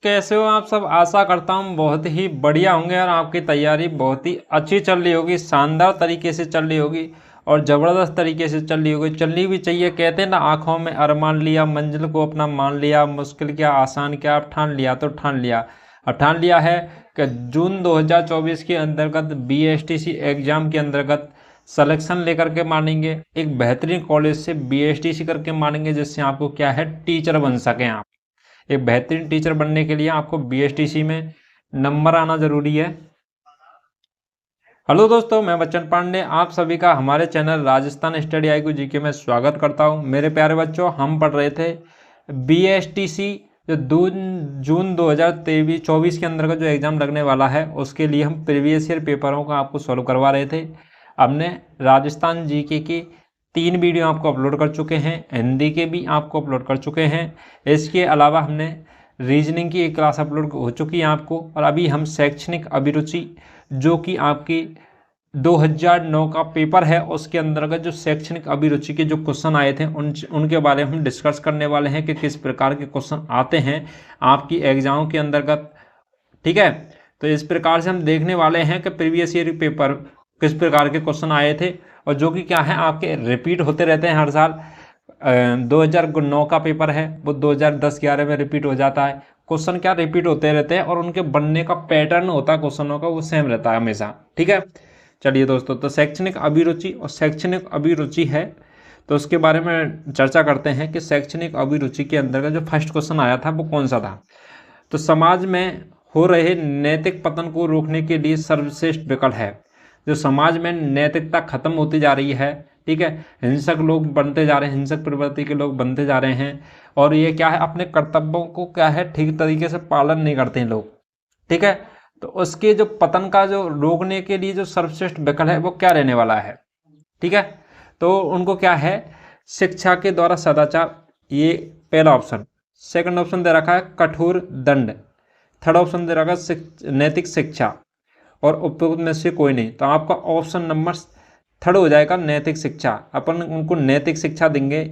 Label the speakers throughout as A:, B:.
A: कैसे हो आप सब। आशा करता हूँ बहुत ही बढ़िया होंगे और आपकी तैयारी बहुत ही अच्छी चल रही होगी, शानदार तरीके से चल रही होगी और ज़बरदस्त तरीके से चल रही होगी। चलनी भी चाहिए। कहते हैं ना, आंखों में अरमान लिया, मंजिल को अपना मान लिया, मुश्किल क्या आसान क्या, अब ठान लिया तो ठान लिया। अब ठान लिया है कि जून 2024 के अंतर्गत BSTC एग्ज़ाम के अंतर्गत सलेक्शन लेकर के मानेंगे। एक बेहतरीन कॉलेज से BSTC करके मानेंगे, जिससे आपको क्या है, टीचर बन सकें आप। एक बेहतरीन टीचर बनने के लिए आपको BSTC में नंबर आना जरूरी है। हेलो दोस्तों, मैं बच्चन पांडे आप सभी का हमारे channel Rajasthan study IQ GK में स्वागत करता हूं। मेरे प्यारे बच्चों, हम पढ़ रहे थे BSTC जो जून 2024 के अंदर का जो एग्ज़ाम लगने वाला है, उसके लिए हम प्रीवियस ईयर पेपरों का आपको सॉल्व करवा रहे थे। हमने राजस्थान GK की 3 वीडियो आपको अपलोड कर चुके हैं, हिंदी के भी आपको अपलोड कर चुके हैं। इसके अलावा हमने रीजनिंग की एक क्लास अपलोड हो चुकी है आपको, और अभी हम शैक्षणिक अभिरुचि जो कि आपकी 2009 का पेपर है, उसके अंतर्गत जो शैक्षणिक अभिरुचि के जो क्वेश्चन आए थे उनके बारे में हम डिस्कस करने वाले हैं कि किस प्रकार के क्वेश्चन आते हैं आपकी एग्जाम के अंतर्गत। ठीक है, तो इस प्रकार से हम देखने वाले हैं कि प्रीवियस ईयर पेपर किस प्रकार के क्वेश्चन आए थे, और जो कि क्या है, आपके रिपीट होते रहते हैं हर साल। 2009 का पेपर है, वो 2010-11 में रिपीट हो जाता है। क्वेश्चन क्या रिपीट होते रहते हैं, और उनके बनने का पैटर्न होता है क्वेश्चनों का, वो सेम रहता है हमेशा। ठीक है, चलिए दोस्तों, तो शैक्षणिक अभिरुचि और शैक्षणिक अभिरुचि है, तो उसके बारे में चर्चा करते हैं कि शैक्षणिक अभिरुचि के अंतर्गत जो फर्स्ट क्वेश्चन आया था वो कौन सा था। तो समाज में हो रहे नैतिक पतन को रोकने के लिए सर्वश्रेष्ठ विकल्प है। जो समाज में नैतिकता खत्म होती जा रही है, ठीक है, हिंसक लोग बनते जा रहे हैं, हिंसक प्रवृत्ति के लोग बनते जा रहे हैं, और ये क्या है, अपने कर्तव्यों को क्या है, ठीक तरीके से पालन नहीं करते हैं लोग। ठीक है, तो उसके जो पतन का जो रोकने के लिए जो सर्वश्रेष्ठ विकल्प है वो क्या रहने वाला है। ठीक है, तो उनको क्या है, शिक्षा के द्वारा सदाचार, ये पहला ऑप्शन। सेकंड ऑप्शन दे रखा है कठोर दंड। थर्ड ऑप्शन दे रखा है नैतिक शिक्षा, और उपयुक्त में से कोई नहीं। तो आपका ऑप्शन नंबर थर्ड हो जाएगा, नैतिक शिक्षा। अपन उनको नैतिक शिक्षा देंगे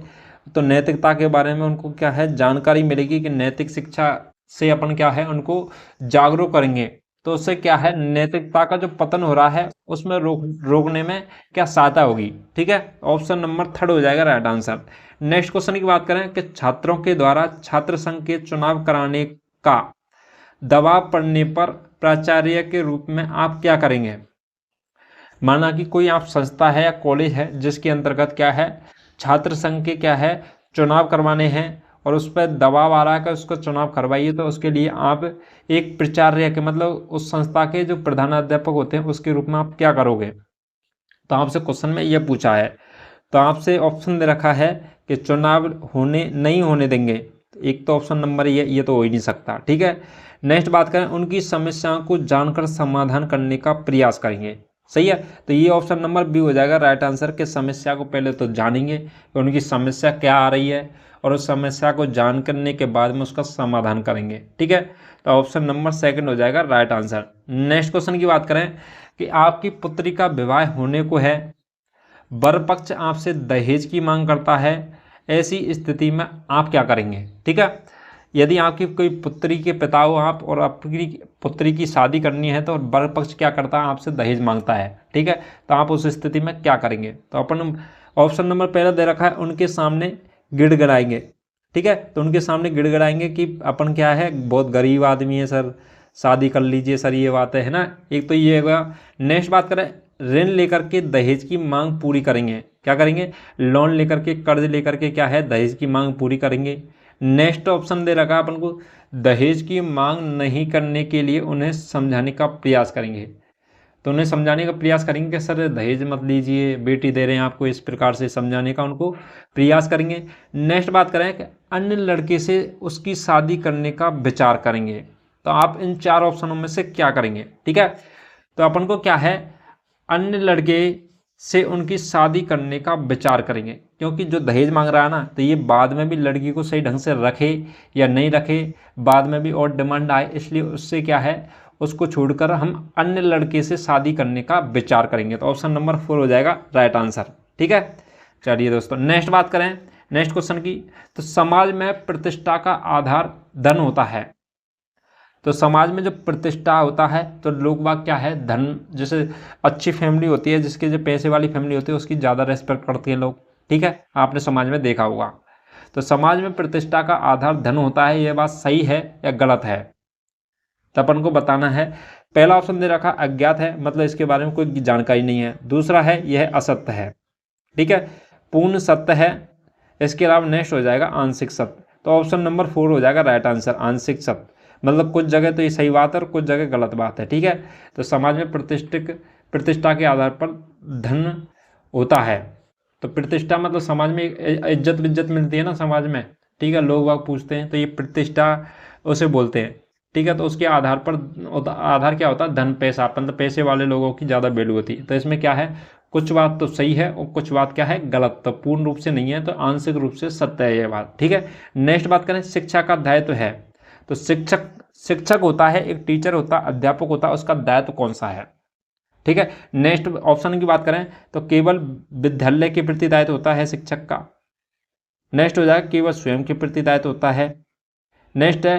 A: तो नैतिकता के बारे में उनको क्या है, जानकारी मिलेगी कि नैतिक शिक्षा से अपन क्या है, उनको जागरूक करेंगे, तो उससे क्या है, नैतिकता का जो पतन हो रहा है उसमें रोकने में क्या सहायता होगी। ठीक है, ऑप्शन नंबर थर्ड हो जाएगा राइट आंसर। नेक्स्ट क्वेश्चन की बात करें कि छात्रों के द्वारा छात्र संघ के चुनाव कराने का दबाव पड़ने पर प्राचार्य के रूप में आप क्या करेंगे। माना कि कोई आप संस्था है या कॉलेज है जिसके अंतर्गत क्या है, छात्र संघ के क्या है, चुनाव करवाने हैं, और उस पर दबाव आ रहा है कि उसको चुनाव करवाइए, तो उसके लिए आप एक प्राचार्य के मतलब उस संस्था के जो प्रधानाध्यापक होते हैं उसके रूप में आप क्या करोगे। तो आपसे क्वेश्चन में यह पूछा है, तो आपसे ऑप्शन दे रखा है कि चुनाव होने नहीं होने देंगे। एक तो ऑप्शन नंबर ये तो हो ही नहीं सकता। ठीक है, नेक्स्ट बात करें, उनकी समस्याओं को जानकर समाधान करने का प्रयास करेंगे। सही है, तो ये ऑप्शन नंबर बी हो जाएगा राइट आंसर के समस्या को पहले तो जानेंगे कि उनकी समस्या क्या आ रही है, और उस समस्या को जान करने के बाद में उसका समाधान करेंगे। ठीक है, तो ऑप्शन नंबर सेकंड हो जाएगा राइट आंसर। नेक्स्ट क्वेश्चन की बात करें कि आपकी पुत्री का विवाह होने को है, वर पक्ष आपसे दहेज की मांग करता है, ऐसी स्थिति में आप क्या करेंगे। ठीक है, यदि आपकी कोई पुत्री के पिता हो आप, और आपकी पुत्री की शादी करनी है, तो वर पक्ष क्या करता है, आपसे दहेज मांगता है। ठीक है, तो आप उस स्थिति में क्या करेंगे। तो अपन ऑप्शन नंबर पहला दे रखा है, उनके सामने गिड़गिड़ाएंगे। ठीक है, तो उनके सामने गिड़गिड़ाएंगे कि अपन क्या है, बहुत गरीब आदमी है सर, शादी कर लीजिए सर, ये बात है ना। एक तो ये होगा। नेक्स्ट बात करें, ऋण लेकर के दहेज की मांग पूरी करेंगे। क्या करेंगे, लोन लेकर के, कर्ज लेकर के क्या है, दहेज की मांग पूरी करेंगे। नेक्स्ट ऑप्शन दे रखा अपन को, दहेज की मांग नहीं करने के लिए उन्हें समझाने का प्रयास करेंगे। तो उन्हें समझाने का प्रयास करेंगे कि सर दहेज मत लीजिए, बेटी दे रहे हैं आपको, इस प्रकार से समझाने का उनको प्रयास करेंगे। नेक्स्ट बात करें कि अन्य लड़के से उसकी शादी करने का विचार करेंगे। तो आप इन चार ऑप्शनों में से क्या करेंगे। ठीक है, तो अपन को क्या है, अन्य लड़के से उनकी शादी करने का विचार करेंगे, क्योंकि जो दहेज मांग रहा है ना, तो ये बाद में भी लड़की को सही ढंग से रखे या नहीं रखे, बाद में भी और डिमांड आए, इसलिए उससे क्या है, उसको छोड़कर हम अन्य लड़के से शादी करने का विचार करेंगे। तो ऑप्शन नंबर 4 हो जाएगा राइट आंसर। ठीक है, चलिए दोस्तों, नेक्स्ट बात करें, नेक्स्ट क्वेश्चन की, तो समाज में प्रतिष्ठा का आधार धन होता है, तो समाज में जो प्रतिष्ठा होता है तो लोग बाग क्या है, धन, जैसे अच्छी फैमिली होती है, जिसके जो पैसे वाली फैमिली होती है उसकी ज़्यादा रेस्पेक्ट करती है लोग, ठीक है, आपने समाज में देखा होगा। तो समाज में प्रतिष्ठा का आधार धन होता है, यह बात सही है या गलत है, तो अपन को बताना है। पहला ऑप्शन दे रखा अज्ञात है, मतलब इसके बारे में कोई जानकारी नहीं है। दूसरा है यह असत्य है, ठीक है, पूर्ण सत्य है। इसके अलावा नेक्स्ट हो जाएगा आंशिक सत्य। तो ऑप्शन नंबर 4 हो जाएगा राइट आंसर, आंशिक सत्य, मतलब कुछ जगह तो ये सही बात है और कुछ जगह गलत बात है, ठीक है। तो समाज में प्रतिष्ठा के आधार पर धन होता है। तो प्रतिष्ठा मतलब समाज में इज्जत मिलती है ना समाज में, ठीक है, लोग बाग पूछते हैं, तो ये प्रतिष्ठा उसे बोलते हैं, ठीक है। तो उसके आधार पर आधार क्या होता है, धन, पैसा, मतलब पैसे वाले लोगों की ज़्यादा वैल्यू होती है। तो इसमें क्या है, कुछ बात तो सही है और कुछ बात क्या है, गलत, तो पूर्ण रूप से नहीं है, तो आंशिक रूप से सत्य है ये बात, ठीक है। नेक्स्ट बात करें, शिक्षा का दायित्व है। तो शिक्षक होता है, एक टीचर होता है, अध्यापक होता है, उसका दायित्व कौन सा है, ठीक है। नेक्स्ट ऑप्शन की बात करें तो केवल विद्यालय के प्रति दायित्व होता है शिक्षक का। नेक्स्ट हो जाएगा केवल स्वयं के प्रति दायित्व होता है। नेक्स्ट है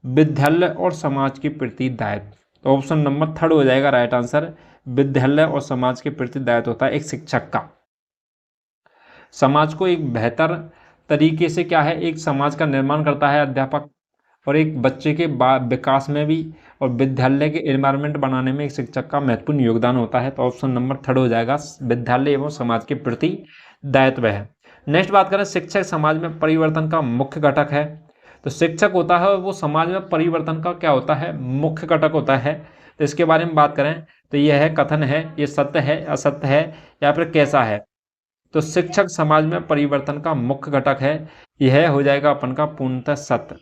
A: विद्यालय और समाज के प्रति दायित्व। तो ऑप्शन नंबर 3 हो जाएगा राइट आंसर, विद्यालय और समाज के प्रति दायित्व होता है एक शिक्षक का। समाज को एक बेहतर तरीके से क्या है, एक समाज का निर्माण करता है अध्यापक, और एक बच्चे के विकास में भी और विद्यालय के एनवायरनमेंट बनाने में एक शिक्षक का महत्वपूर्ण योगदान होता है। तो ऑप्शन नंबर 3 हो जाएगा, विद्यालय एवं समाज के प्रति दायित्व है। नेक्स्ट बात करें, शिक्षक समाज में परिवर्तन का मुख्य घटक है। तो शिक्षक होता है वो समाज में परिवर्तन का क्या होता है, मुख्य घटक होता है। तो इसके बारे में बात करें तो यह है कथन है, ये सत्य है, असत्य है, या फिर कैसा है। तो शिक्षक समाज में परिवर्तन का मुख्य घटक है, यह हो जाएगा अपन का पूर्णतः सत्य,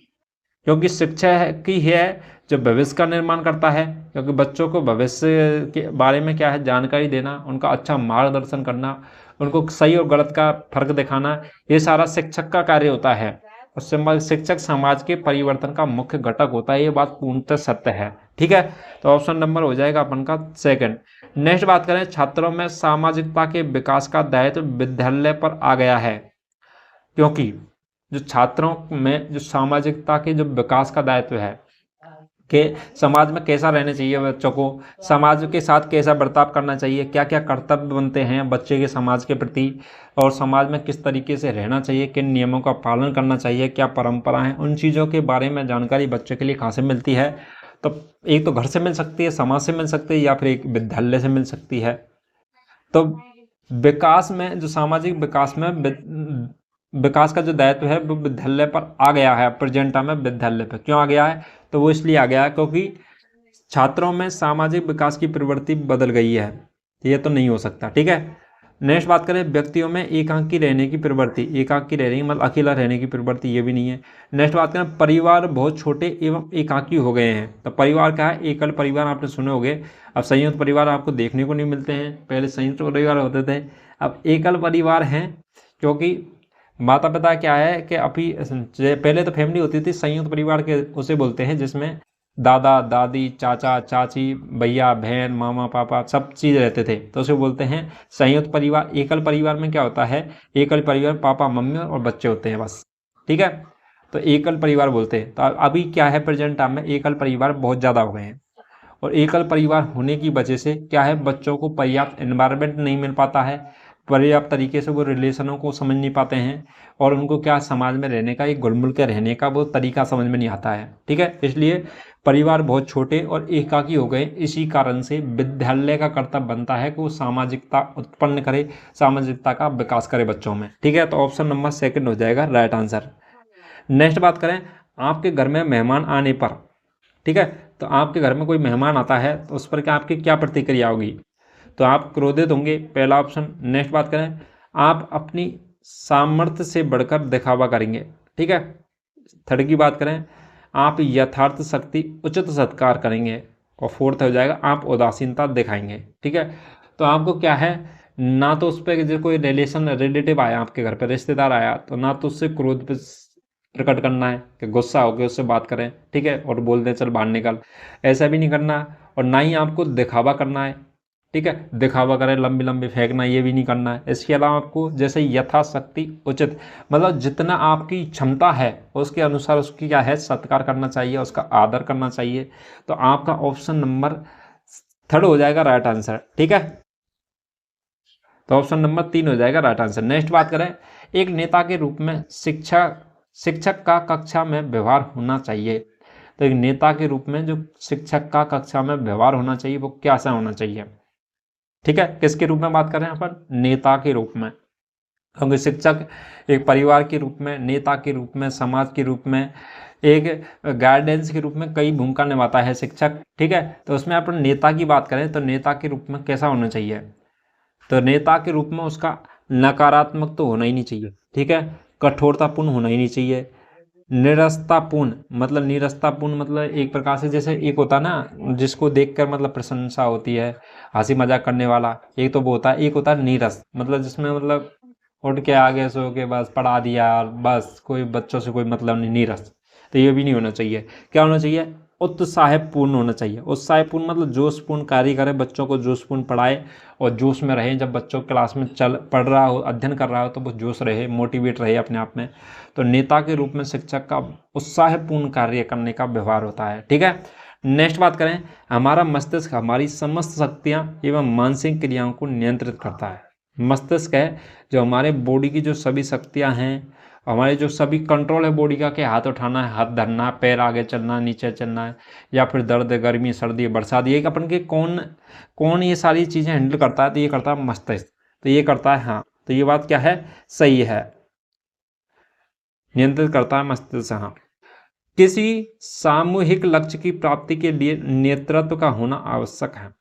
A: क्योंकि शिक्षा की है जो भविष्य का निर्माण करता है, क्योंकि बच्चों को भविष्य के बारे में क्या है जानकारी देना, उनका अच्छा मार्गदर्शन करना, उनको सही और गलत का फर्क दिखाना, ये सारा शिक्षक का कार्य होता है। और शिक्षक समाज के परिवर्तन का मुख्य घटक होता है, ये बात पूर्णतः सत्य है, ठीक है। तो ऑप्शन नंबर हो जाएगा अपन का सेकंड। नेक्स्ट बात करें, छात्रों में सामाजिकता के विकास का दायित्व विद्यालय पर आ गया है, क्योंकि जो छात्रों में जो सामाजिकता के जो विकास का दायित्व है कि समाज में कैसा रहना चाहिए बच्चों को, समाज के साथ कैसा बर्ताव करना चाहिए, क्या क्या कर्तव्य बनते हैं बच्चे के समाज के प्रति, और समाज में किस तरीके से रहना चाहिए, किन नियमों का पालन करना चाहिए, क्या परंपरा है, उन चीज़ों के बारे में जानकारी बच्चे के लिए कहाँ से मिलती है। तो एक तो घर से मिल सकती है, समाज से मिल सकती है, या फिर एक विद्यालय से मिल सकती है। तो विकास में जो सामाजिक विकास में विकास का जो दायित्व है वो विद्यालय पर आ गया है, प्रेजेंट टाइम में विद्यालय पर क्यों आ गया है, तो वो इसलिए आ गया है क्योंकि छात्रों में सामाजिक विकास की प्रवृत्ति बदल गई है, ये तो नहीं हो सकता, ठीक है। नेक्स्ट बात करें, व्यक्तियों में एकांकी रहने की प्रवृत्ति, एकांकी रहने मतलब अकेला रहने की प्रवृत्ति, ये भी नहीं है। नेक्स्ट बात करें, परिवार बहुत छोटे एवं एकांकी हो गए हैं। तो परिवार क्या है, एकल परिवार आपने सुने होंगे, अब संयुक्त परिवार आपको देखने को नहीं मिलते हैं, पहले संयुक्त परिवार होते थे, अब एकल परिवार हैं, क्योंकि माता पिता क्या है कि अभी पहले तो फैमिली होती थी, संयुक्त परिवार के उसे बोलते हैं जिसमें दादा दादी, चाचा चाची, भैया बहन, मामा पापा सब चीज़ रहते थे, तो उसे बोलते हैं संयुक्त परिवार। एकल परिवार में क्या होता है, एकल परिवार पापा मम्मी और बच्चे होते हैं बस, ठीक है, तो एकल परिवार बोलते हैं। तो अभी क्या है, प्रेजेंट टाइम में एकल परिवार बहुत ज़्यादा हो गए हैं, और एकल परिवार होने की वजह से क्या है, बच्चों को पर्याप्त एनवायरनमेंट नहीं मिल पाता है, पर्याप्त तरीके से वो रिलेशनों को समझ नहीं पाते हैं, और उनको क्या समाज में रहने का, एक घुल मिल के रहने का वो तरीका समझ में नहीं आता है, ठीक है। इसलिए परिवार बहुत छोटे और एकाकी हो गए, इसी कारण से विद्यालय का कर्तव्य बनता है कि वो सामाजिकता उत्पन्न करे, सामाजिकता का विकास करे बच्चों में, ठीक है। तो ऑप्शन नंबर 2 हो जाएगा राइट आंसर। नेक्स्ट बात करें, आपके घर में मेहमान आने पर, ठीक है, तो आपके घर में कोई मेहमान आता है तो उस पर क्या आपकी क्या प्रतिक्रिया होगी, तो आप क्रोधित होंगे, पहला ऑप्शन। नेक्स्ट बात करें, आप अपनी सामर्थ्य से बढ़कर दिखावा करेंगे, ठीक है। थर्ड की बात करें, आप यथार्थ शक्ति उचित सत्कार करेंगे, और फोर्थ हो जाएगा आप उदासीनता दिखाएंगे, ठीक है। तो आपको क्या है, ना तो उस पर जो कोई रिलेटिव आया आपके घर पर, रिश्तेदार आया, तो ना तो उससे क्रोध प्रकट करना है कि गुस्सा होकर उससे बात करें, ठीक है, और बोल दें चल बाहर निकल, ऐसा भी नहीं करना, और ना ही आपको दिखावा करना है ठीक है, दिखावा करें, लंबी लंबी फेंकना ये भी नहीं करना है। इसके अलावा आपको जैसे यथाशक्ति उचित, मतलब जितना आपकी क्षमता है उसके अनुसार उसकी क्या है सत्कार करना चाहिए, उसका आदर करना चाहिए। तो आपका ऑप्शन नंबर 3 हो जाएगा राइट आंसर। ठीक है, तो ऑप्शन नंबर 3 हो जाएगा राइट आंसर। नेक्स्ट बात करें, एक नेता के रूप में शिक्षक का कक्षा में व्यवहार होना चाहिए। तो एक नेता के रूप में जो शिक्षक का कक्षा में व्यवहार होना चाहिए वो कैसा होना चाहिए। ठीक है, किसके रूप में बात कर रहे हैं अपन, नेता के रूप में, क्योंकि शिक्षक एक परिवार के रूप में, नेता के रूप में, समाज के रूप में, एक गाइडेंस के रूप में कई भूमिका निभाता है शिक्षक। ठीक है, तो उसमें अपन नेता की बात करें तो नेता के रूप में कैसा होना चाहिए, तो नेता के रूप में उसका नकारात्मक तो होना ही नहीं चाहिए। ठीक है, कठोरतापूर्ण होना ही नहीं चाहिए, निरस्तापूर्ण मतलब एक प्रकार से जैसे एक होता ना जिसको देखकर मतलब प्रशंसा होती है, हंसी मजाक करने वाला, एक तो वो होता है, एक होता है नीरस, मतलब जिसमें मतलब उठ के आगे सो के बस पढ़ा दिया और बस कोई बच्चों से कोई मतलब नहीं, नीरस। तो ये भी नहीं होना चाहिए। क्या होना चाहिए, उत्साहपूर्ण होना चाहिए। उत्साहपूर्ण मतलब जोशपूर्ण कार्य करे, बच्चों को जोशपूर्ण पढ़ाए और जोश में रहे। जब बच्चों क्लास में पढ़ रहा हो, अध्ययन कर रहा हो तो वो जोश रहे, मोटिवेट रहे अपने आप में। तो नेता के रूप में शिक्षक का उत्साहपूर्ण कार्य करने का व्यवहार होता है। ठीक है, नेक्स्ट बात करें, हमारा मस्तिष्क हमारी समस्त शक्तियां एवं मानसिक क्रियाओं को नियंत्रित करता है। मस्तिष्क है जो हमारे बॉडी की जो सभी शक्तियां हैं, हमारे जो सभी कंट्रोल है बॉडी का, कि हाथ उठाना है, हाथ धरना, पैर आगे चलना, नीचे चलना है, या फिर दर्द, गर्मी, सर्दी, बरसात, ये अपन के कौन कौन ये सारी चीज़ें हैंडल करता है, तो ये करता है मस्तिष्क। तो ये करता है, हाँ, तो ये बात क्या है, सही है, नियंत्रित करता है मस्तिष्क। हाँ, किसी सामूहिक लक्ष्य की प्राप्ति के लिए नेतृत्व का होना आवश्यक है।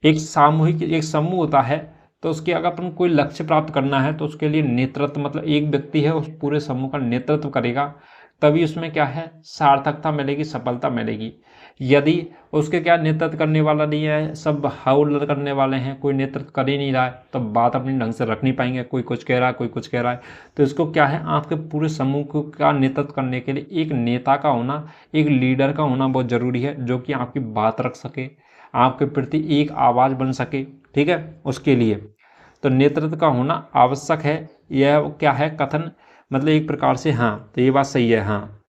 A: एक समूह होता है, तो उसके अगर अपन कोई लक्ष्य प्राप्त करना है तो उसके लिए नेतृत्व, मतलब एक व्यक्ति है उस पूरे समूह का नेतृत्व करेगा, तभी उसमें क्या है सार्थकता मिलेगी, सफलता मिलेगी। यदि उसके क्या नेतृत्व करने वाला नहीं है, सब हाउलर करने वाले हैं, कोई नेतृत्व कर ही नहीं रहा है, तो बात अपनी ढंग से रख नहीं पाएंगे, कोई कुछ कह रहा है, कोई कुछ कह रहा है। तो इसको क्या है, आपके पूरे समूह को का नेतृत्व करने के लिए एक नेता का होना, एक लीडर का होना बहुत जरूरी है, जो कि आपकी बात रख सके, आपके प्रति एक आवाज़ बन सके। ठीक है, उसके लिए तो नेतृत्व का होना आवश्यक है। यह क्या है कथन, मतलब एक प्रकार से, हाँ, तो ये बात सही है। हाँ,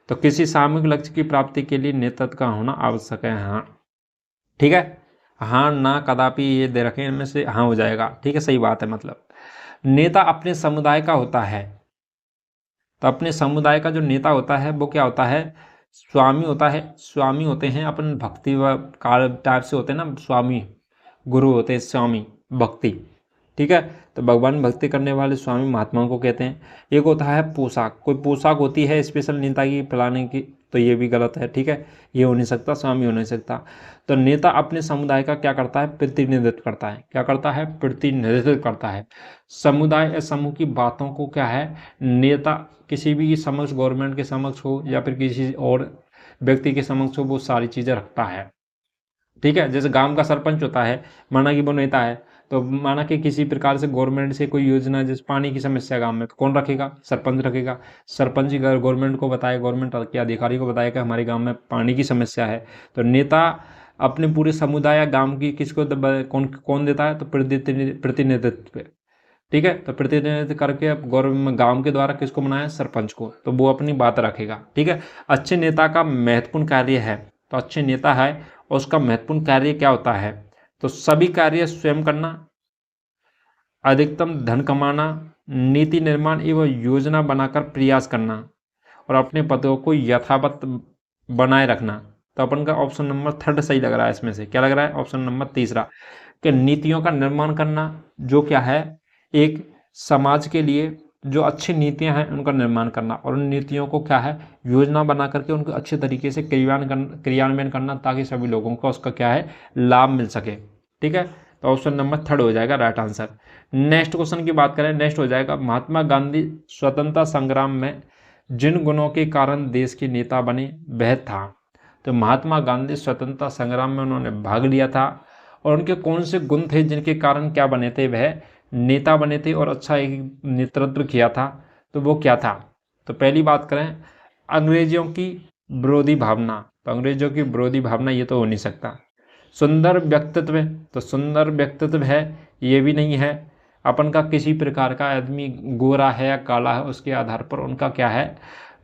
A: तो किसी सामूहिक लक्ष्य की प्राप्ति के लिए नेतृत्व का होना आवश्यक है। हाँ, ठीक है, हाँ ना कदापि ये दे रखें, इनमें से हाँ हो जाएगा। ठीक है, सही बात है। मतलब नेता अपने समुदाय का होता है, तो अपने समुदाय का जो नेता होता है वो क्या होता है, स्वामी होता है। स्वामी होते हैं अपन भक्ति व काल टाइप से होते हैं ना, स्वामी गुरु होते हैं, स्वामी भक्ति। ठीक है, तो भगवान भक्ति करने वाले स्वामी महात्माओं को कहते हैं। एक होता है पोशाक, कोई पोशाक होती है स्पेशल नेता की फलाने की, तो ये भी गलत है। ठीक है, ये हो नहीं सकता, स्वामी हो नहीं सकता। तो नेता अपने समुदाय का क्या करता है, प्रतिनिधित्व करता है। क्या करता है, प्रतिनिधित्व करता है। समुदाय या समूह की बातों को क्या है, नेता किसी भी समक्ष, गवर्नमेंट के समक्ष हो या फिर किसी और व्यक्ति के समक्ष हो, वो सारी चीज़ें रखता है। ठीक है, जैसे गांव का सरपंच होता है, माना कि वो नेता है, तो माना कि किसी प्रकार से गवर्नमेंट से कोई योजना, जैसे पानी की समस्या गांव में, तो कौन रखेगा, सरपंच रखेगा। सरपंच ही गवर्नमेंट को बताए, गवर्नमेंट के अधिकारी को बताया कि हमारे गांव में पानी की समस्या है। तो नेता अपने पूरे समुदाय या गांव की किसको कौन कौन देता है, तो प्रतिनिधित्व। ठीक है, तो प्रतिनिधित्व करके अब गवर्नमेंट गांव के द्वारा किसको बनाया, सरपंच को, तो वो अपनी बात रखेगा। ठीक है, अच्छे नेता का महत्वपूर्ण कार्य है, तो अच्छे नेता है और उसका महत्वपूर्ण कार्य क्या होता है, तो सभी कार्य स्वयं करना, अधिकतम धन कमाना, नीति निर्माण एवं योजना बनाकर प्रयास करना, और अपने पदों को यथावत बनाए रखना। तो अपन का ऑप्शन नंबर 3 सही लग रहा है। इसमें से क्या लग रहा है, ऑप्शन नंबर 3 कि नीतियों का निर्माण करना, जो क्या है एक समाज के लिए जो अच्छी नीतियां हैं उनका निर्माण करना, और उन नीतियों को क्या है योजना बना करके उनको अच्छे तरीके से क्रियान्वयन करना, ताकि सभी लोगों को उसका क्या है लाभ मिल सके। ठीक है, तो ऑप्शन नंबर 3 हो जाएगा राइट आंसर। नेक्स्ट क्वेश्चन की बात करें, नेक्स्ट हो जाएगा, महात्मा गांधी स्वतंत्रता संग्राम में जिन गुणों के कारण देश के नेता बने वह था। तो महात्मा गांधी स्वतंत्रता संग्राम में उन्होंने भाग लिया था, और उनके कौन से गुण थे जिनके कारण क्या बने थे, वह नेता बने थे और अच्छा एक नेतृत्व किया था। तो वो क्या था, तो पहली बात करें अंग्रेजों की विरोधी भावना, तो अंग्रेजों की विरोधी भावना ये तो हो नहीं सकता। सुंदर व्यक्तित्व, तो सुंदर व्यक्तित्व है ये भी नहीं है। अपन का किसी प्रकार का आदमी गोरा है या काला है उसके आधार पर उनका क्या है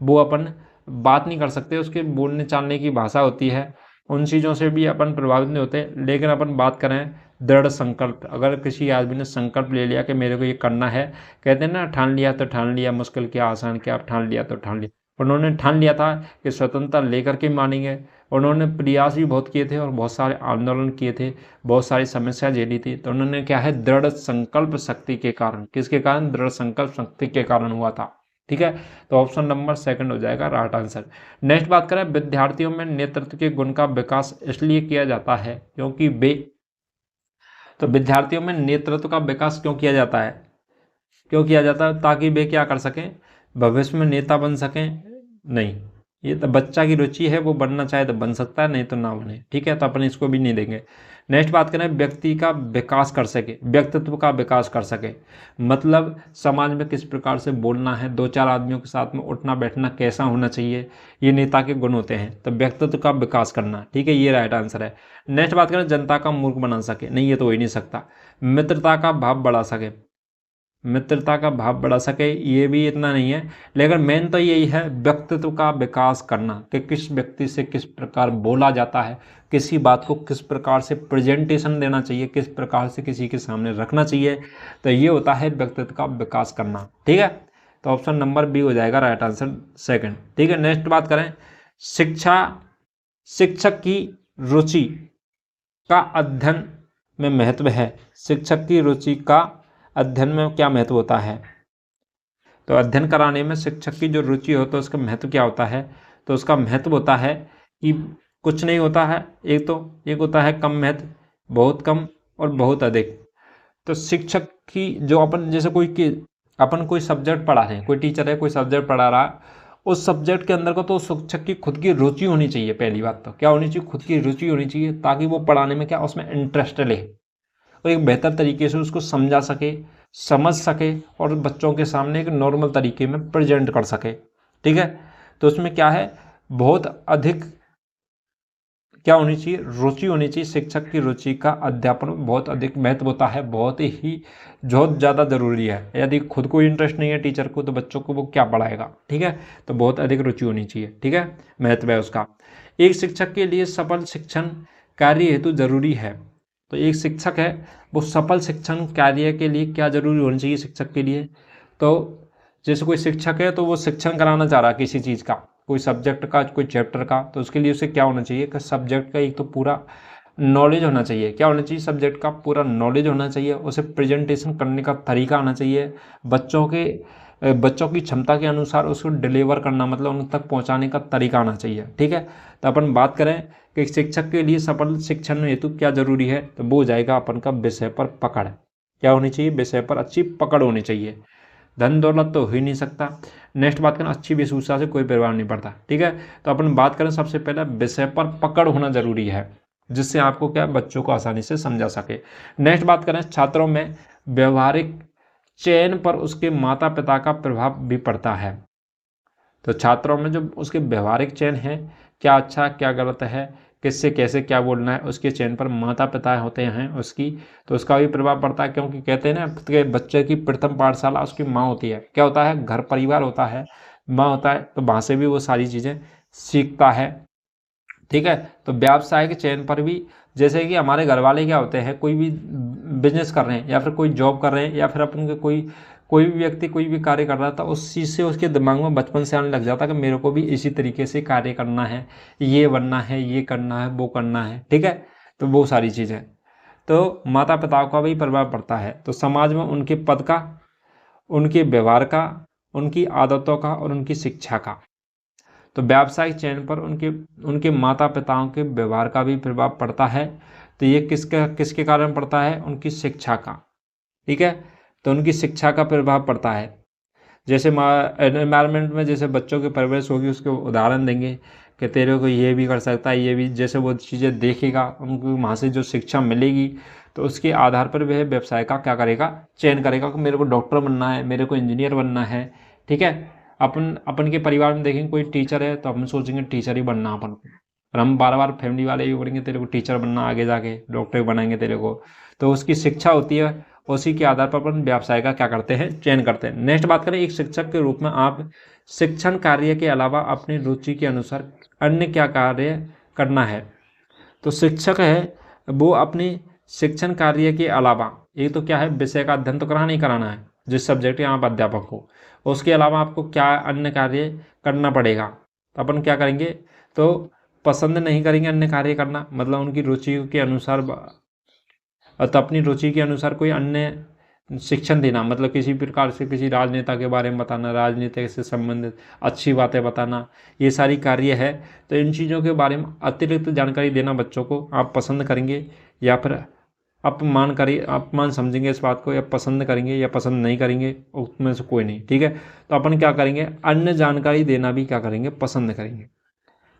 A: वो अपन बात नहीं कर सकते, उसके बोलने चालने की भाषा होती है, उन चीज़ों से भी अपन प्रभावित नहीं होते। लेकिन अपन बात करें दृढ़ संकल्प, अगर किसी आदमी ने संकल्प ले लिया कि मेरे को ये करना है, कहते हैं ना ठान लिया तो ठान लिया, मुश्किल क्या आसान क्या, ठान लिया तो ठान लिया। उन्होंने ठान लिया था कि स्वतंत्रता लेकर के मानेंगे। उन्होंने प्रयास भी बहुत किए थे और बहुत सारे आंदोलन किए थे, बहुत सारी समस्या झेली थी। तो उन्होंने क्या है दृढ़ संकल्प शक्ति के कारण, किसके कारण, दृढ़ संकल्प शक्ति के कारण हुआ था। ठीक है, तो ऑप्शन नंबर सेकंड हो जाएगा राइट आंसर। नेक्स्ट बात करें, विद्यार्थियों में नेतृत्व के गुण का विकास इसलिए किया जाता है क्योंकि वे, तो विद्यार्थियों में नेतृत्व का विकास क्यों किया जाता है, क्यों किया जाता है, ताकि वे क्या कर सकें, भविष्य में नेता बन सकें। नहीं, ये तो बच्चा की रुचि है, वो बनना चाहे तो बन सकता है, नहीं तो ना बने। ठीक है, तो अपन इसको भी नहीं देंगे। नेक्स्ट बात करें, व्यक्ति का विकास कर सके, व्यक्तित्व का विकास कर सके, मतलब समाज में किस प्रकार से बोलना है, दो चार आदमियों के साथ में उठना बैठना कैसा होना चाहिए, ये नेता के गुण होते हैं। तो व्यक्तित्व का विकास करना, ठीक है, ये राइट आंसर है। नेक्स्ट बात करें, जनता का मूर्ख बना सके, नहीं ये तो हो ही नहीं सकता। मित्रता का भाव बढ़ा सके, मित्रता का भाव बढ़ा सके, ये भी इतना नहीं है। लेकिन मेन तो यही है व्यक्तित्व का विकास करना, कि किस व्यक्ति से किस प्रकार बोला जाता है, किसी बात को किस प्रकार से प्रेजेंटेशन देना चाहिए, किस प्रकार से किसी के सामने रखना चाहिए, तो ये होता है व्यक्तित्व का विकास करना। ठीक है, तो ऑप्शन नंबर बी हो जाएगा राइट आंसर सेकंड। ठीक है, नेक्स्ट बात करें, शिक्षा, शिक्षक की रुचि का अध्ययन में महत्व है, शिक्षक की रुचि का अध्ययन में क्या महत्व होता है। तो अध्ययन कराने में शिक्षक की जो रुचि हो तो उसका महत्व क्या होता है, तो उसका महत्व होता है कि कुछ नहीं होता है, एक होता है कम महत्व, बहुत कम और बहुत अधिक। तो शिक्षक की जो अपन जैसे अपन कोई सब्जेक्ट पढ़ा रहे हैं, कोई टीचर है कोई सब्जेक्ट पढ़ा रहा है, उस सब्जेक्ट के अंदर को तो शिक्षक की खुद की रुचि होनी चाहिए। पहली बात तो क्या होनी चाहिए, खुद की रुचि होनी चाहिए, ताकि वो पढ़ाने में क्या उसमें इंटरेस्ट ले और एक बेहतर तरीके से उसको समझा सके, समझ सके और बच्चों के सामने एक नॉर्मल तरीके में प्रेजेंट कर सके। ठीक है, तो उसमें क्या है बहुत अधिक क्या होनी चाहिए, रुचि होनी चाहिए। शिक्षक की रुचि का अध्यापन में बहुत अधिक महत्व होता है, बहुत ज़्यादा जरूरी है। यदि खुद को इंटरेस्ट नहीं है टीचर को तो बच्चों को वो क्या पढ़ाएगा। ठीक है, तो बहुत अधिक रुचि होनी चाहिए। ठीक है, महत्व है उसका। एक शिक्षक के लिए सफल शिक्षण कार्य हेतु जरूरी है, तो एक शिक्षक है वो सफल शिक्षण कार्य के लिए क्या जरूरी होनी चाहिए शिक्षक के लिए। तो जैसे कोई शिक्षक है तो वो शिक्षण कराना चाह रहा है किसी चीज़ का, कोई सब्जेक्ट का, कोई चैप्टर का, तो उसके लिए उसे क्या होना चाहिए कि सब्जेक्ट का एक तो पूरा नॉलेज होना चाहिए। क्या होना चाहिए, सब्जेक्ट का पूरा नॉलेज होना चाहिए, उसे प्रेजेंटेशन करने का तरीका आना चाहिए, बच्चों की क्षमता के अनुसार उसको डिलीवर करना, मतलब उन तक पहुंचाने का तरीका आना चाहिए। ठीक है, तो अपन बात करें कि शिक्षक के लिए सफल शिक्षण हेतु क्या जरूरी है, तो वो हो जाएगा अपन का विषय पर पकड़। क्या होनी चाहिए, विषय पर अच्छी पकड़ होनी चाहिए। धन दौलत तो हो ही नहीं सकता। नेक्स्ट बात करें, अच्छी वेशभूषा से कोई प्रभाव नहीं पड़ता। ठीक है, तो अपन बात करें सबसे पहले विषय पर पकड़ होना जरूरी है, जिससे आपको क्या बच्चों को आसानी से समझा सके। नेक्स्ट बात करें, छात्रों में व्यवहारिक चयन पर उसके माता पिता का प्रभाव भी पड़ता है। तो छात्रों में जो उसके व्यवहारिक चयन है, क्या अच्छा क्या गलत है, किससे कैसे क्या बोलना है, उसके चयन पर माता पिता होते हैं उसकी, तो उसका भी प्रभाव पड़ता है। क्योंकि कहते हैं ना कि बच्चे की प्रथम पाठशाला उसकी माँ होती है। क्या होता है, घर परिवार होता है, माँ होता है, तो वहाँ से भी वो सारी चीज़ें सीखता है। ठीक है, तो व्यवसाय के चयन पर भी, जैसे कि हमारे घर वाले क्या होते हैं, कोई भी बिजनेस कर रहे हैं या फिर कोई जॉब कर रहे हैं या फिर अपन के कोई भी व्यक्ति कोई भी कार्य कर रहा था, उस चीज़ से उसके दिमाग में बचपन से आने लग जाता कि मेरे को भी इसी तरीके से कार्य करना है, ये बनना है, ये करना है, वो करना है। ठीक है, तो वो सारी चीज़ें, तो माता पिता का भी प्रभाव पड़ता है। तो समाज में उनके पद का, उनके व्यवहार का, उनकी आदतों का और उनकी शिक्षा का। तो व्यावसायिक चयन पर उनके माता पिताओं के व्यवहार का भी प्रभाव पड़ता है। तो ये किसके कारण पड़ता है, उनकी शिक्षा का। ठीक है, तो उनकी शिक्षा का प्रभाव पड़ता है। जैसे एनवायरनमेंट में जैसे बच्चों की परवरिश होगी, उसके उदाहरण देंगे कि तेरे को ये भी कर सकता है, ये भी, जैसे वो चीज़ें देखेगा, उनको वहाँ से जो शिक्षा मिलेगी तो उसके आधार पर वह व्यवसाय का क्या करेगा, चयन करेगा कि मेरे को डॉक्टर बनना है, मेरे को इंजीनियर बनना है। ठीक है, अपन के परिवार में देखेंगे कोई टीचर है तो अपन सोचेंगे टीचर ही बनना अपन को। और हम बार बार फैमिली वाले ये बोलेंगे तेरे को टीचर बनना, आगे जाके डॉक्टर बनाएंगे तेरे को, तो उसकी शिक्षा होती है, उसी के आधार पर अपन व्यवसाय का क्या करते हैं, चयन करते हैं। नेक्स्ट बात करें, एक शिक्षक के रूप में आप शिक्षण कार्य के अलावा अपनी रुचि के अनुसार अन्य क्या कार्य करना है। तो शिक्षक है वो अपनी शिक्षण कार्य के अलावा, एक तो क्या है, विषय का अध्ययन तो कराना ही कराना है जिस सब्जेक्ट के आप अध्यापक हो, उसके अलावा आपको क्या अन्य कार्य करना पड़ेगा। तो अपन क्या करेंगे, तो पसंद नहीं करेंगे अन्य कार्य करना, मतलब उनकी रुचि के अनुसार, तो अपनी रुचि के अनुसार कोई अन्य शिक्षण देना, मतलब किसी प्रकार से किसी राजनेता के बारे में बताना, राजनीति से संबंधित अच्छी बातें बताना, ये सारी कार्य है। तो इन चीज़ों के बारे में अतिरिक्त जानकारी देना बच्चों को आप पसंद करेंगे या फिर अपमान समझेंगे इस बात को, या पसंद करेंगे या पसंद नहीं करेंगे, उसमें से कोई नहीं, ठीक है। तो अपन क्या करेंगे, अन्य जानकारी देना भी क्या करेंगे, पसंद करेंगे,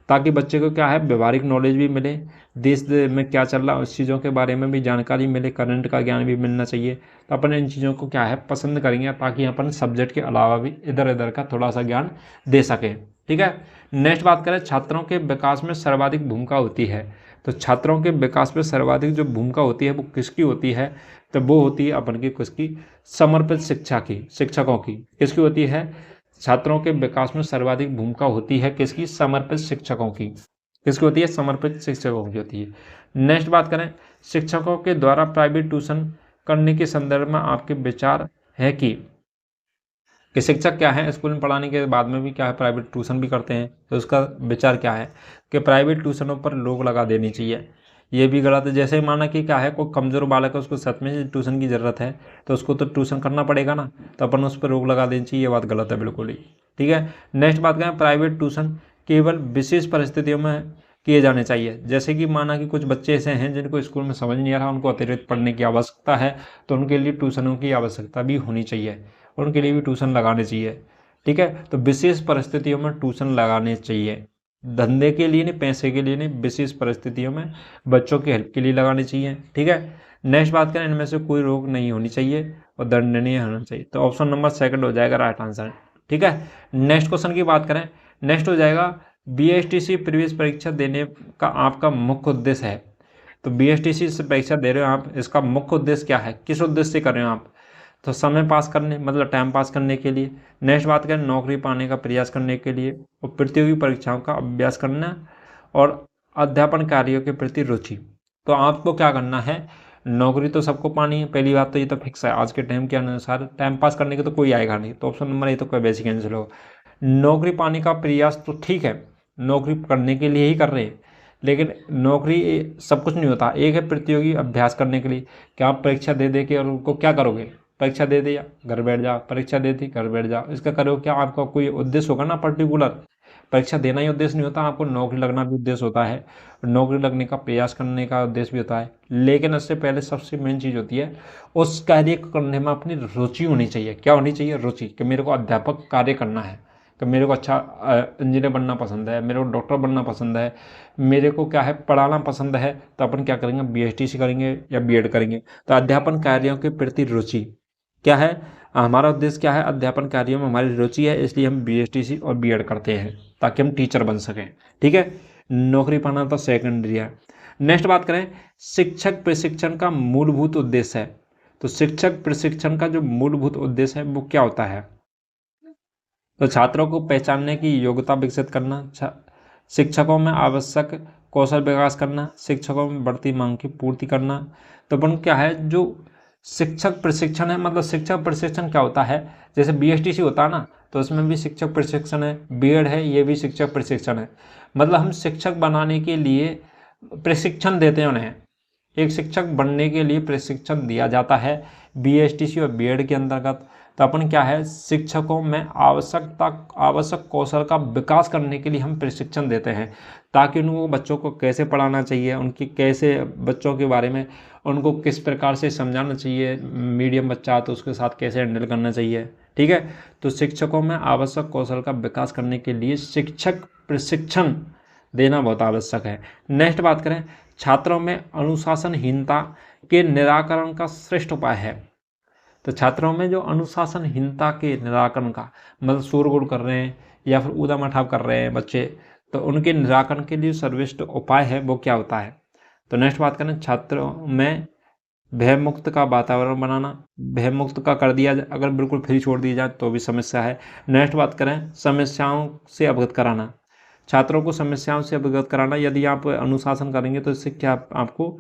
A: ताकि बच्चे को क्या है, व्यवहारिक नॉलेज भी मिले, देश में क्या चल रहा है उस चीज़ों के बारे में भी जानकारी मिले, करंट का ज्ञान भी मिलना चाहिए। तो अपन इन चीज़ों को क्या है, पसंद करेंगे, ताकि अपन सब्जेक्ट के अलावा भी इधर उधर का थोड़ा सा ज्ञान दे सकें, ठीक है। नेक्स्ट बात करें, छात्रों के विकास में सर्वाधिक भूमिका होती है। तो छात्रों के विकास में सर्वाधिक जो भूमिका होती है वो किसकी होती है, तो वो होती है अपन की किसकी, समर्पित शिक्षा की, शिक्षकों की। किसकी होती है, छात्रों के विकास में सर्वाधिक भूमिका होती है किसकी, समर्पित शिक्षकों की। किसकी होती है, समर्पित शिक्षकों की होती है। नेक्स्ट बात करें, शिक्षकों के द्वारा प्राइवेट ट्यूशन करने के संदर्भ में आपके विचार है कि शिक्षक क्या है, स्कूल में पढ़ाने के बाद में भी क्या है, प्राइवेट ट्यूशन भी करते हैं, तो उसका विचार क्या है कि प्राइवेट ट्यूशनों पर रोक लगा देनी चाहिए। ये भी गलत है। जैसे माना कि क्या है, कोई कमज़ोर बालक है, उसको सच में ट्यूशन की ज़रूरत है, तो उसको तो ट्यूशन करना पड़ेगा ना, तो अपन उस पर रोक लगा देनी चाहिए, ये बात गलत है बिल्कुल ही, ठीक है। नेक्स्ट बात करें, प्राइवेट ट्यूशन केवल विशेष परिस्थितियों में किए जाने चाहिए। जैसे कि माना कि कुछ बच्चे ऐसे हैं जिनको स्कूल में समझ नहीं आ रहा, उनको अतिरिक्त पढ़ने की आवश्यकता है, तो उनके लिए ट्यूशनों की आवश्यकता भी होनी चाहिए, उनके लिए भी ट्यूशन लगाने चाहिए, ठीक है। तो विशेष परिस्थितियों में ट्यूशन लगाने चाहिए, धंधे के लिए नहीं, पैसे के लिए नहीं, विशेष परिस्थितियों में बच्चों की हेल्प के लिए लगानी चाहिए, ठीक है। नेक्स्ट बात करें, इनमें से कोई रोक नहीं होनी चाहिए और दंडनीय होना चाहिए। तो ऑप्शन नंबर सेकंड हो जाएगा राइट आंसर, ठीक है। नेक्स्ट क्वेश्चन की बात करें, नेक्स्ट हो जाएगा, BSTC प्रवेश परीक्षा देने का आपका मुख्य उद्देश्य है। तो BSTC से परीक्षा दे रहे हो आप, इसका मुख्य उद्देश्य क्या है, किस उद्देश्य से कर रहे हो आप, तो समय पास करने, मतलब टाइम पास करने के लिए। नेक्स्ट बात करें, नौकरी पाने का प्रयास करने के लिए, और प्रतियोगी परीक्षाओं का अभ्यास करना, और अध्यापन कार्यों के प्रति रुचि। तो आपको क्या करना है, नौकरी तो सबको पानी है, पहली बात तो ये तो फिक्स है, आज के टाइम के अनुसार टाइम पास करने के तो कोई आएगा नहीं, तो ऑप्शन नंबर ए तो कोई बेसिक कैंसिल हो। नौकरी पाने का प्रयास तो ठीक है, नौकरी करने के लिए ही कर रहे हैं, लेकिन नौकरी सब कुछ नहीं होता। एक है प्रतियोगी अभ्यास करने के लिए, कि आप परीक्षा दे दे के और उनको क्या करोगे, परीक्षा दे दिया घर बैठ जाओ, परीक्षा दे दी घर बैठ जाओ, इसका करो क्या, आपका कोई उद्देश्य होगा ना पर्टिकुलर। परीक्षा देना ही उद्देश्य नहीं होता, आपको नौकरी लगना भी उद्देश्य होता है, नौकरी लगने का प्रयास करने का उद्देश्य भी होता है। लेकिन इससे पहले सबसे मेन चीज़ होती है, उस कार्य को करने में अपनी रुचि होनी चाहिए। क्या होनी चाहिए, रुचि, कि मेरे को अध्यापक कार्य करना है, कि मेरे को अच्छा इंजीनियर बनना पसंद है, मेरे को डॉक्टर बनना पसंद है, मेरे को क्या है, पढ़ाना पसंद है, तो अपन क्या करेंगे, BSTC करेंगे या B.Ed करेंगे। तो अध्यापन कार्यों के प्रति रुचि क्या है, हमारा उद्देश्य क्या है, अध्यापन कार्यों में हमारी रुचि है, इसलिए हम BSTC और B.Ed करते हैं, ताकि हम टीचर बन सकें, ठीक है। नौकरी पाना तो सेकेंडरी है। नेक्स्ट बात करें, शिक्षक प्रशिक्षण का मूलभूत उद्देश्य है। तो शिक्षक प्रशिक्षण का जो मूलभूत उद्देश्य है वो क्या होता है, तो छात्रों को पहचानने की योग्यता विकसित करना, शिक्षकों में आवश्यक कौशल विकास करना, शिक्षकों में बढ़ती मांग की पूर्ति करना। तो अपन क्या है, जो शिक्षक प्रशिक्षण है, मतलब शिक्षक प्रशिक्षण क्या होता है, जैसे BSTC होता है ना, तो उसमें भी शिक्षक प्रशिक्षण है, B.Ed है, ये भी शिक्षक प्रशिक्षण है। मतलब हम शिक्षक बनाने के लिए प्रशिक्षण देते हैं उन्हें, एक शिक्षक बनने के लिए प्रशिक्षण दिया जाता है BSTC और B.Ed के अंतर्गत। तो अपन क्या है, शिक्षकों में आवश्यक कौशल का विकास करने के लिए हम प्रशिक्षण देते हैं, ताकि उनको बच्चों को कैसे पढ़ाना चाहिए, उनकी कैसे बच्चों के बारे में उनको किस प्रकार से समझाना चाहिए, मीडियम बच्चा तो उसके साथ कैसे हैंडल करना चाहिए, ठीक है। तो शिक्षकों में आवश्यक कौशल का विकास करने के लिए शिक्षक प्रशिक्षण देना बहुत आवश्यक है। नेक्स्ट बात करें, छात्रों में अनुशासनहीनता के निराकरण का श्रेष्ठ उपाय है। तो छात्रों में जो अनुशासनहीनता के निराकरण का, मतलब शोरगुल कर रहे हैं या फिर ऊधम मठाव कर रहे हैं बच्चे, तो उनके निराकरण के लिए सर्वश्रेष्ठ उपाय है वो क्या होता है। तो नेक्स्ट बात करें, छात्रों में भयमुक्त का वातावरण बनाना। भयमुक्त का कर दिया जाए, अगर बिल्कुल फ्री छोड़ दिया जाए तो भी समस्या है। नेक्स्ट बात करें, समस्याओं से अवगत कराना। छात्रों को समस्याओं से अवगत कराना, यदि आप अनुशासन करेंगे तो इससे क्या आपको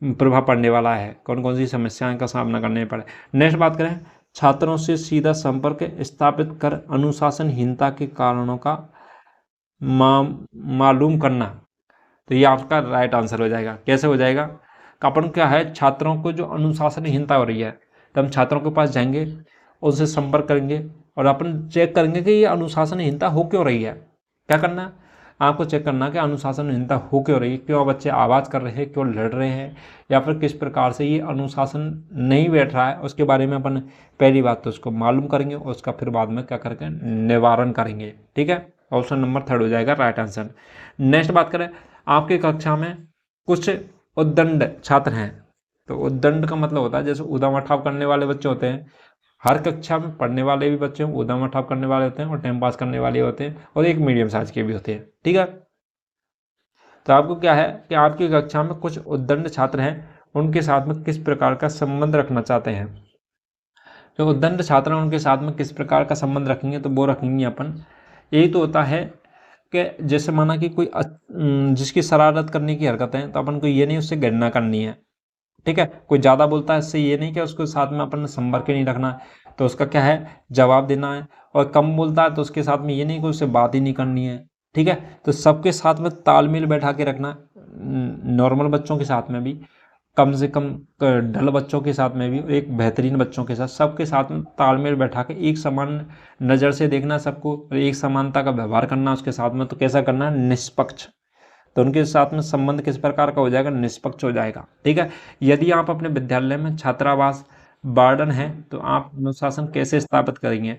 A: प्रभाव पड़ने वाला है, कौन कौन सी समस्याओं का सामना करने पड़े। नेक्स्ट बात करें, छात्रों से सीधा संपर्क स्थापित कर अनुशासनहीनता के कारणों का मालूम करना। तो ये आपका राइट आंसर हो जाएगा। कैसे हो जाएगा, अपन क्या है, छात्रों को जो अनुशासनहीनता हो रही है तो हम छात्रों के पास जाएंगे, उनसे संपर्क करेंगे और अपन चेक करेंगे कि ये अनुशासनहीनता हो क्यों रही है। क्या करना है, आपको चेक करना कि अनुशासनहीनता हो क्यों रही है, क्यों बच्चे आवाज़ कर रहे हैं, क्यों लड़ रहे हैं, या फिर किस प्रकार से ये अनुशासन नहीं बैठ रहा है। उसके बारे में अपन पहली बात तो उसको मालूम करेंगे और उसका फिर बाद में क्या करके निवारण करेंगे। ठीक है, ऑप्शन नंबर 3 हो जाएगा राइट आंसर। नेक्स्ट बात करें, आपकी कक्षा में कुछ उद्दंड छात्र हैं। तो उद्दंड का मतलब होता है जैसे उद्यम अठाव करने वाले बच्चे होते हैं। हर कक्षा में पढ़ने वाले भी बच्चे उद्यम अठाव करने वाले होते हैं और टाइम पास करने वाले होते हैं, और एक मीडियम साइज के भी होते हैं। ठीक है, तो आपको क्या है कि आपकी कक्षा में कुछ उद्दंड छात्र हैं, उनके साथ में किस प्रकार का संबंध रखना चाहते हैं। जो उद्दंड छात्र हैं उनके साथ में किस प्रकार का संबंध रखेंगे, तो वो रखेंगे अपन, यही तो होता है कि जैसे माना कि कोई जिसकी शरारत करने की हरकत है तो अपन को ये नहीं उससे गणना करनी है। ठीक है, कोई ज़्यादा बोलता है इससे ये नहीं कि उसके साथ में अपन संपर्क ही नहीं रखना है, तो उसका क्या है, जवाब देना है। और कम बोलता है तो उसके साथ में ये नहीं कि उससे बात ही नहीं करनी है। ठीक है, तो सबके साथ में तालमेल बैठा के रखना, नॉर्मल बच्चों के साथ में भी, कम से कम डल बच्चों के साथ में भी, एक बेहतरीन बच्चों के साथ, सबके साथ में तालमेल बैठा के एक समान नज़र से देखना सबको, एक समानता का व्यवहार करना उसके साथ में। तो कैसा करना है, निष्पक्ष। तो उनके साथ में संबंध किस प्रकार का हो जाएगा, निष्पक्ष हो जाएगा। ठीक है, यदि आप अपने विद्यालय में छात्रावास वार्डन है तो आप अनुशासन कैसे स्थापित करेंगे।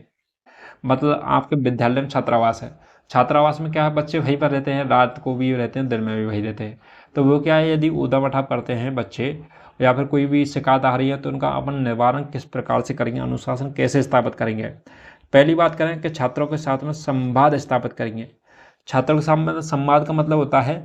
A: मतलब आपके विद्यालय में छात्रावास है, छात्रावास में क्या है, बच्चे वहीं पर रहते हैं, रात को भी रहते हैं, दिन में भी वहीं रहते हैं। तो वो क्या है, यदि ऊधम अठाव करते हैं बच्चे या फिर कोई भी शिकायत आ रही है तो उनका अपन निवारण किस प्रकार से करेंगे, अनुशासन कैसे स्थापित करेंगे। पहली बात करें कि छात्रों के साथ में संवाद स्थापित करेंगे। छात्रों के सामने संवाद का मतलब होता है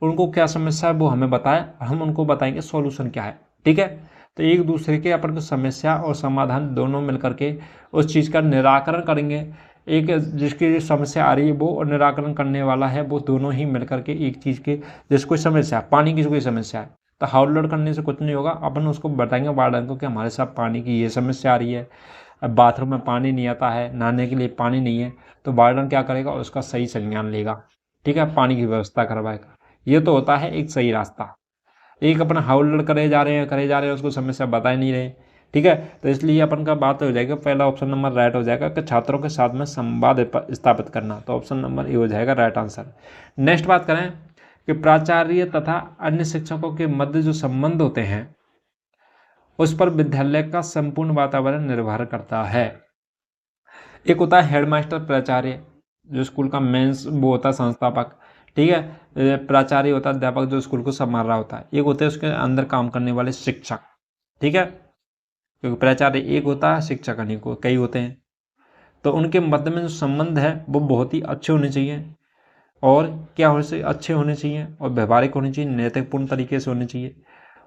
A: उनको क्या समस्या है वो हमें बताएं और हम उनको बताएंगे सॉल्यूशन क्या है। ठीक है, तो एक दूसरे के अपन को समस्या और समाधान दोनों मिलकर के उस चीज़ का निराकरण करेंगे। एक जिसकी समस्या आ रही है वो और निराकरण करने वाला है वो, दोनों ही मिलकर के एक चीज़ के, जैसे कोई समस्या, पानी की कोई समस्या है तो हाउलड़ करने से कुछ नहीं होगा, अपन उसको बताएंगे वार्डन को कि हमारे साथ पानी की ये समस्या आ रही है, अब बाथरूम में पानी नहीं आता है, नहाने के लिए पानी नहीं है, तो वार्डन क्या करेगा, उसका सही संज्ञान लेगा। ठीक है, पानी की व्यवस्था करवाएगा। ये तो होता है एक सही रास्ता। एक अपन हाउलड़ करे जा रहे हैं उसको समस्या बता ही नहीं रहे। ठीक है, तो इसलिए अपन का बात हो जाएगा, पहला ऑप्शन नंबर राइट हो जाएगा कि छात्रों के साथ में संवाद स्थापित करना। तो ऑप्शन नंबर ए हो जाएगा राइट आंसर। नेक्स्ट बात करें कि प्राचार्य तथा अन्य शिक्षकों के मध्य जो संबंध होते हैं उस पर विद्यालय का संपूर्ण वातावरण निर्भर करता है। एक होता है हेडमास्टर प्राचार्य, जो स्कूल का मेन वो होता है संस्थापक। ठीक है, प्राचार्य होता है अध्यापक जो स्कूल को संभाल रहा होता है। एक होते हैं उसके अंदर काम करने वाले शिक्षक। ठीक है, क्योंकि प्राचार्य एक होता है, शिक्षक अनेक कई होते हैं। तो उनके मध्य में जो संबंध है वो बहुत ही अच्छे होने चाहिए, और क्या होने चाहिए, अच्छे होने चाहिए और व्यवहारिक होने चाहिए, नैतिकपूर्ण तरीके से होने चाहिए।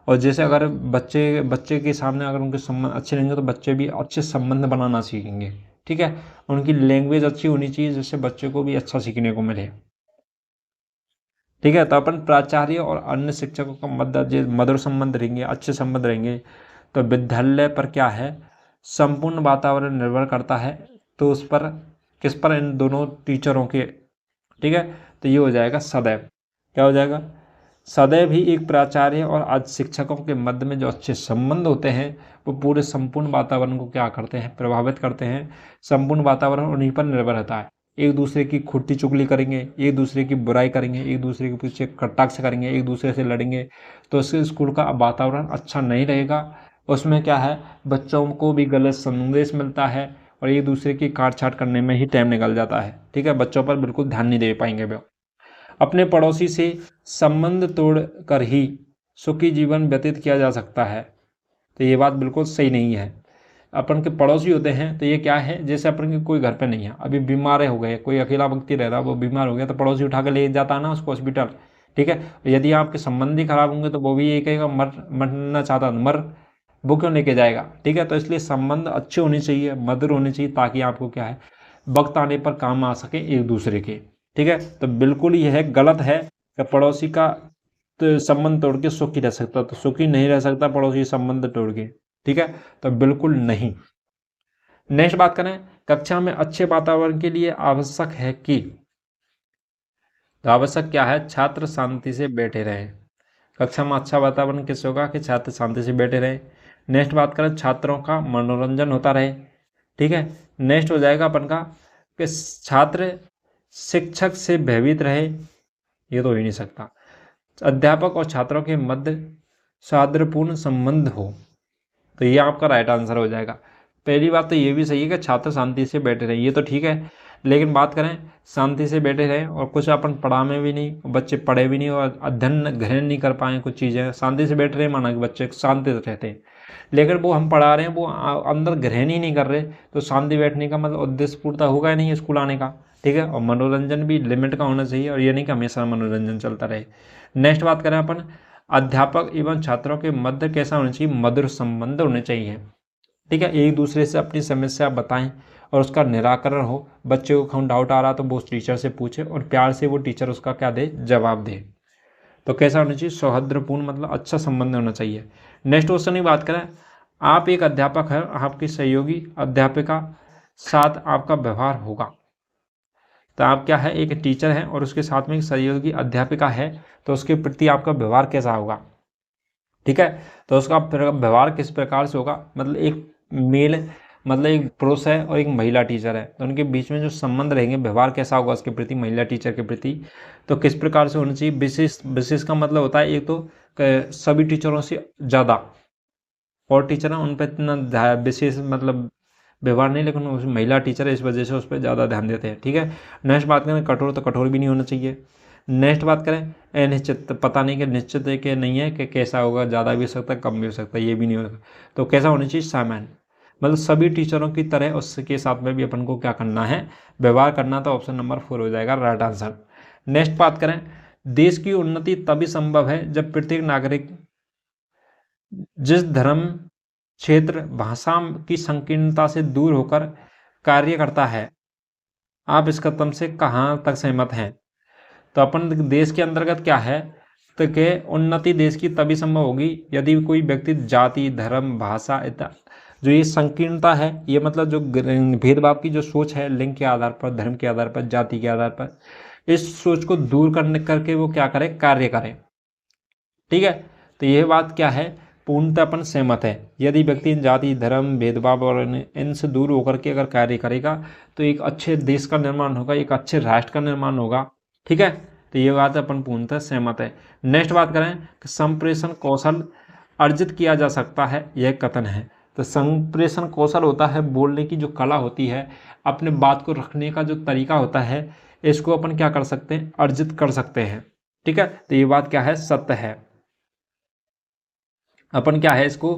A: और जैसे अगर बच्चे के सामने अगर उनके संबंध अच्छे रहेंगे तो बच्चे भी अच्छे संबंध बनाना सीखेंगे। ठीक है, उनकी लैंग्वेज अच्छी होनी चाहिए जिससे बच्चे को भी अच्छा सीखने को मिले। ठीक है, तो अपन प्राचार्य और अन्य शिक्षकों का मधुर संबंध रहेंगे, अच्छे संबंध रहेंगे, तो विद्यालय पर क्या है, संपूर्ण वातावरण निर्भर करता है। तो उस पर किस पर, इन दोनों टीचरों के। ठीक है, तो ये हो जाएगा सदैव। क्या हो जाएगा, सदैव ही एक प्राचार्य और आज शिक्षकों के मध्य में जो अच्छे संबंध होते हैं वो पूरे संपूर्ण वातावरण को क्या करते हैं, प्रभावित करते हैं। संपूर्ण वातावरण उन्हीं पर निर्भर रहता है। एक दूसरे की खुट्टी चुगली करेंगे, एक दूसरे की बुराई करेंगे, एक दूसरे के पीछे कटाक्ष करेंगे, एक दूसरे से लड़ेंगे, तो उससे स्कूल का वातावरण अच्छा नहीं रहेगा। उसमें क्या है, बच्चों को भी गलत संदेश मिलता है और एक दूसरे की काट छाट करने में ही टाइम निकल जाता है। ठीक है, बच्चों पर बिल्कुल ध्यान नहीं दे पाएंगे वे। अपने पड़ोसी से संबंध तोड़कर ही सुखी जीवन व्यतीत किया जा सकता है। तो ये बात बिल्कुल सही नहीं है। अपन के पड़ोसी होते हैं, तो ये क्या है, जैसे अपन के कोई घर पे नहीं है, अभी बीमार हो गए, कोई अकेला व्यक्ति रह रहा है, वो बीमार हो गया, तो पड़ोसी उठा के ले जाता है ना उसको हॉस्पिटल, ठीक है। यदि आपके संबंधी खराब होंगे तो वो भी ये कहेगा मरना चाहता मर, वो क्यों लेके जाएगा, ठीक है। तो इसलिए संबंध अच्छे होने चाहिए, मधुर होने चाहिए, ताकि आपको क्या है, वक्त आने पर काम आ सके एक दूसरे के, ठीक है। तो बिल्कुल यह गलत है कि पड़ोसी का तो संबंध तोड़ के सुखी रह सकता, तो सुखी नहीं रह सकता पड़ोसी संबंध तोड़ के, ठीक है। तो बिल्कुल नहीं। नेक्स्ट बात करें, कक्षा में अच्छे वातावरण के लिए आवश्यक है कि, तो आवश्यक क्या है, छात्र शांति से बैठे रहें। कक्षा में अच्छा वातावरण किससे होगा, कि छात्र शांति से बैठे रहें। नेक्स्ट बात करें, छात्रों का मनोरंजन होता रहे, ठीक है। नेक्स्ट हो जाएगा अपन का कि छात्र शिक्षक से भयभीत रहे, ये तो हो ही नहीं सकता। अध्यापक और छात्रों के मध्य सौहार्दपूर्ण संबंध हो, तो ये आपका राइट आंसर हो जाएगा। पहली बात तो ये भी सही है कि छात्र शांति से बैठे रहें, ये तो ठीक है, लेकिन बात करें शांति से बैठे रहें और कुछ अपन पढ़ा में भी नहीं, बच्चे पढ़े भी नहीं और अध्ययन ग्रहण नहीं कर पाए, कुछ चीज़ें शांति से बैठ रहे, माना कि बच्चे शांति से रहते हैं, लेकिन वो हम पढ़ा रहे हैं वो अंदर ग्रहण ही नहीं कर रहे, तो शांति बैठने का मतलब उद्देश्य पूर्ता होगा ही नहीं स्कूल आने का, ठीक है। और मनोरंजन भी लिमिट का होना चाहिए, और ये नहीं कि हमेशा मनोरंजन चलता रहे। नेक्स्ट बात करें अपन, अध्यापक एवं छात्रों के मध्य कैसा होना चाहिए, मधुर संबंध होने चाहिए, ठीक है। एक दूसरे से अपनी समस्या बताएं और उसका निराकरण हो, बच्चे को कहीं डाउट आ रहा तो वो उस टीचर से पूछे और प्यार से वो टीचर उसका क्या दे, जवाब दे। तो कैसा होना चाहिए, सौहार्दपूर्ण, मतलब अच्छा संबंध होना चाहिए। नेक्स्ट क्वेश्चन की बात करें, आप एक अध्यापक है, आपकी सहयोगी अध्यापिका साथ आपका व्यवहार होगा, तो आप क्या है, एक टीचर है और उसके साथ में एक सहयोगी अध्यापिका है, तो उसके प्रति आपका व्यवहार कैसा होगा, ठीक है। तो उसका व्यवहार किस प्रकार से होगा, मतलब एक मेल, मतलब एक पुरुष है और एक महिला टीचर है, तो उनके बीच में जो संबंध रहेंगे, व्यवहार कैसा होगा उसके प्रति, महिला टीचर के प्रति, तो किस प्रकार से होना चाहिए। विशेष, विशेष का मतलब होता है एक तो सभी टीचरों से ज़्यादा, और टीचर हैं उन पर इतना विशेष मतलब व्यवहार नहीं, लेकिन उस महिला टीचर है इस वजह से उस पर ज़्यादा ध्यान देते हैं, ठीक है। नेक्स्ट बात करें, कठोर, तो कठोर भी नहीं होना चाहिए। नेक्स्ट बात करें, अनिश्चित, पता नहीं कि निश्चित है कि नहीं है, कि कैसा होगा, ज़्यादा भी हो सकता है कम भी हो सकता है, ये भी नहीं हो सकता, तो कैसा होना चाहिए, सामान्य, मतलब सभी टीचरों की तरह उसके साथ में भी अपन को क्या करना है, व्यवहार करना, तो ऑप्शन नंबर 4 हो जाएगा राइट आंसर। नेक्स्ट बात करें, देश की उन्नति तभी संभव है जब प्रत्येक नागरिक जिस धर्म, क्षेत्र, भाषा की संकीर्णता से दूर होकर कार्य करता है। आप इस कदम से कहाँ तक सहमत हैं, तो अपन देश के अंतर्गत क्या है, तो कि उन्नति देश की तभी संभव होगी यदि कोई व्यक्ति जाति, धर्म, भाषा इत्यादि, जो ये संकीर्णता है, ये मतलब जो भेदभाव की जो सोच है, लिंग के आधार पर, धर्म के आधार पर, जाति के आधार पर, इस सोच को दूर करने करके वो क्या करे, कार्य करे, ठीक है। तो यह बात क्या है, पूर्णतः अपन सहमत है। यदि व्यक्ति जाति, धर्म, भेदभाव और इनसे दूर होकर के अगर कार्य करेगा तो एक अच्छे देश का निर्माण होगा, एक अच्छे राष्ट्र का निर्माण होगा, ठीक है। तो ये बात अपन पूर्णतः सहमत है। नेक्स्ट बात करें कि संप्रेषण कौशल अर्जित किया जा सकता है, यह कथन है। तो संप्रेषण कौशल होता है बोलने की जो कला होती है, अपने बात को रखने का जो तरीका होता है, इसको अपन क्या कर सकते हैं, अर्जित कर सकते हैं, ठीक है। तो ये बात क्या है, सत्य है, अपन क्या है इसको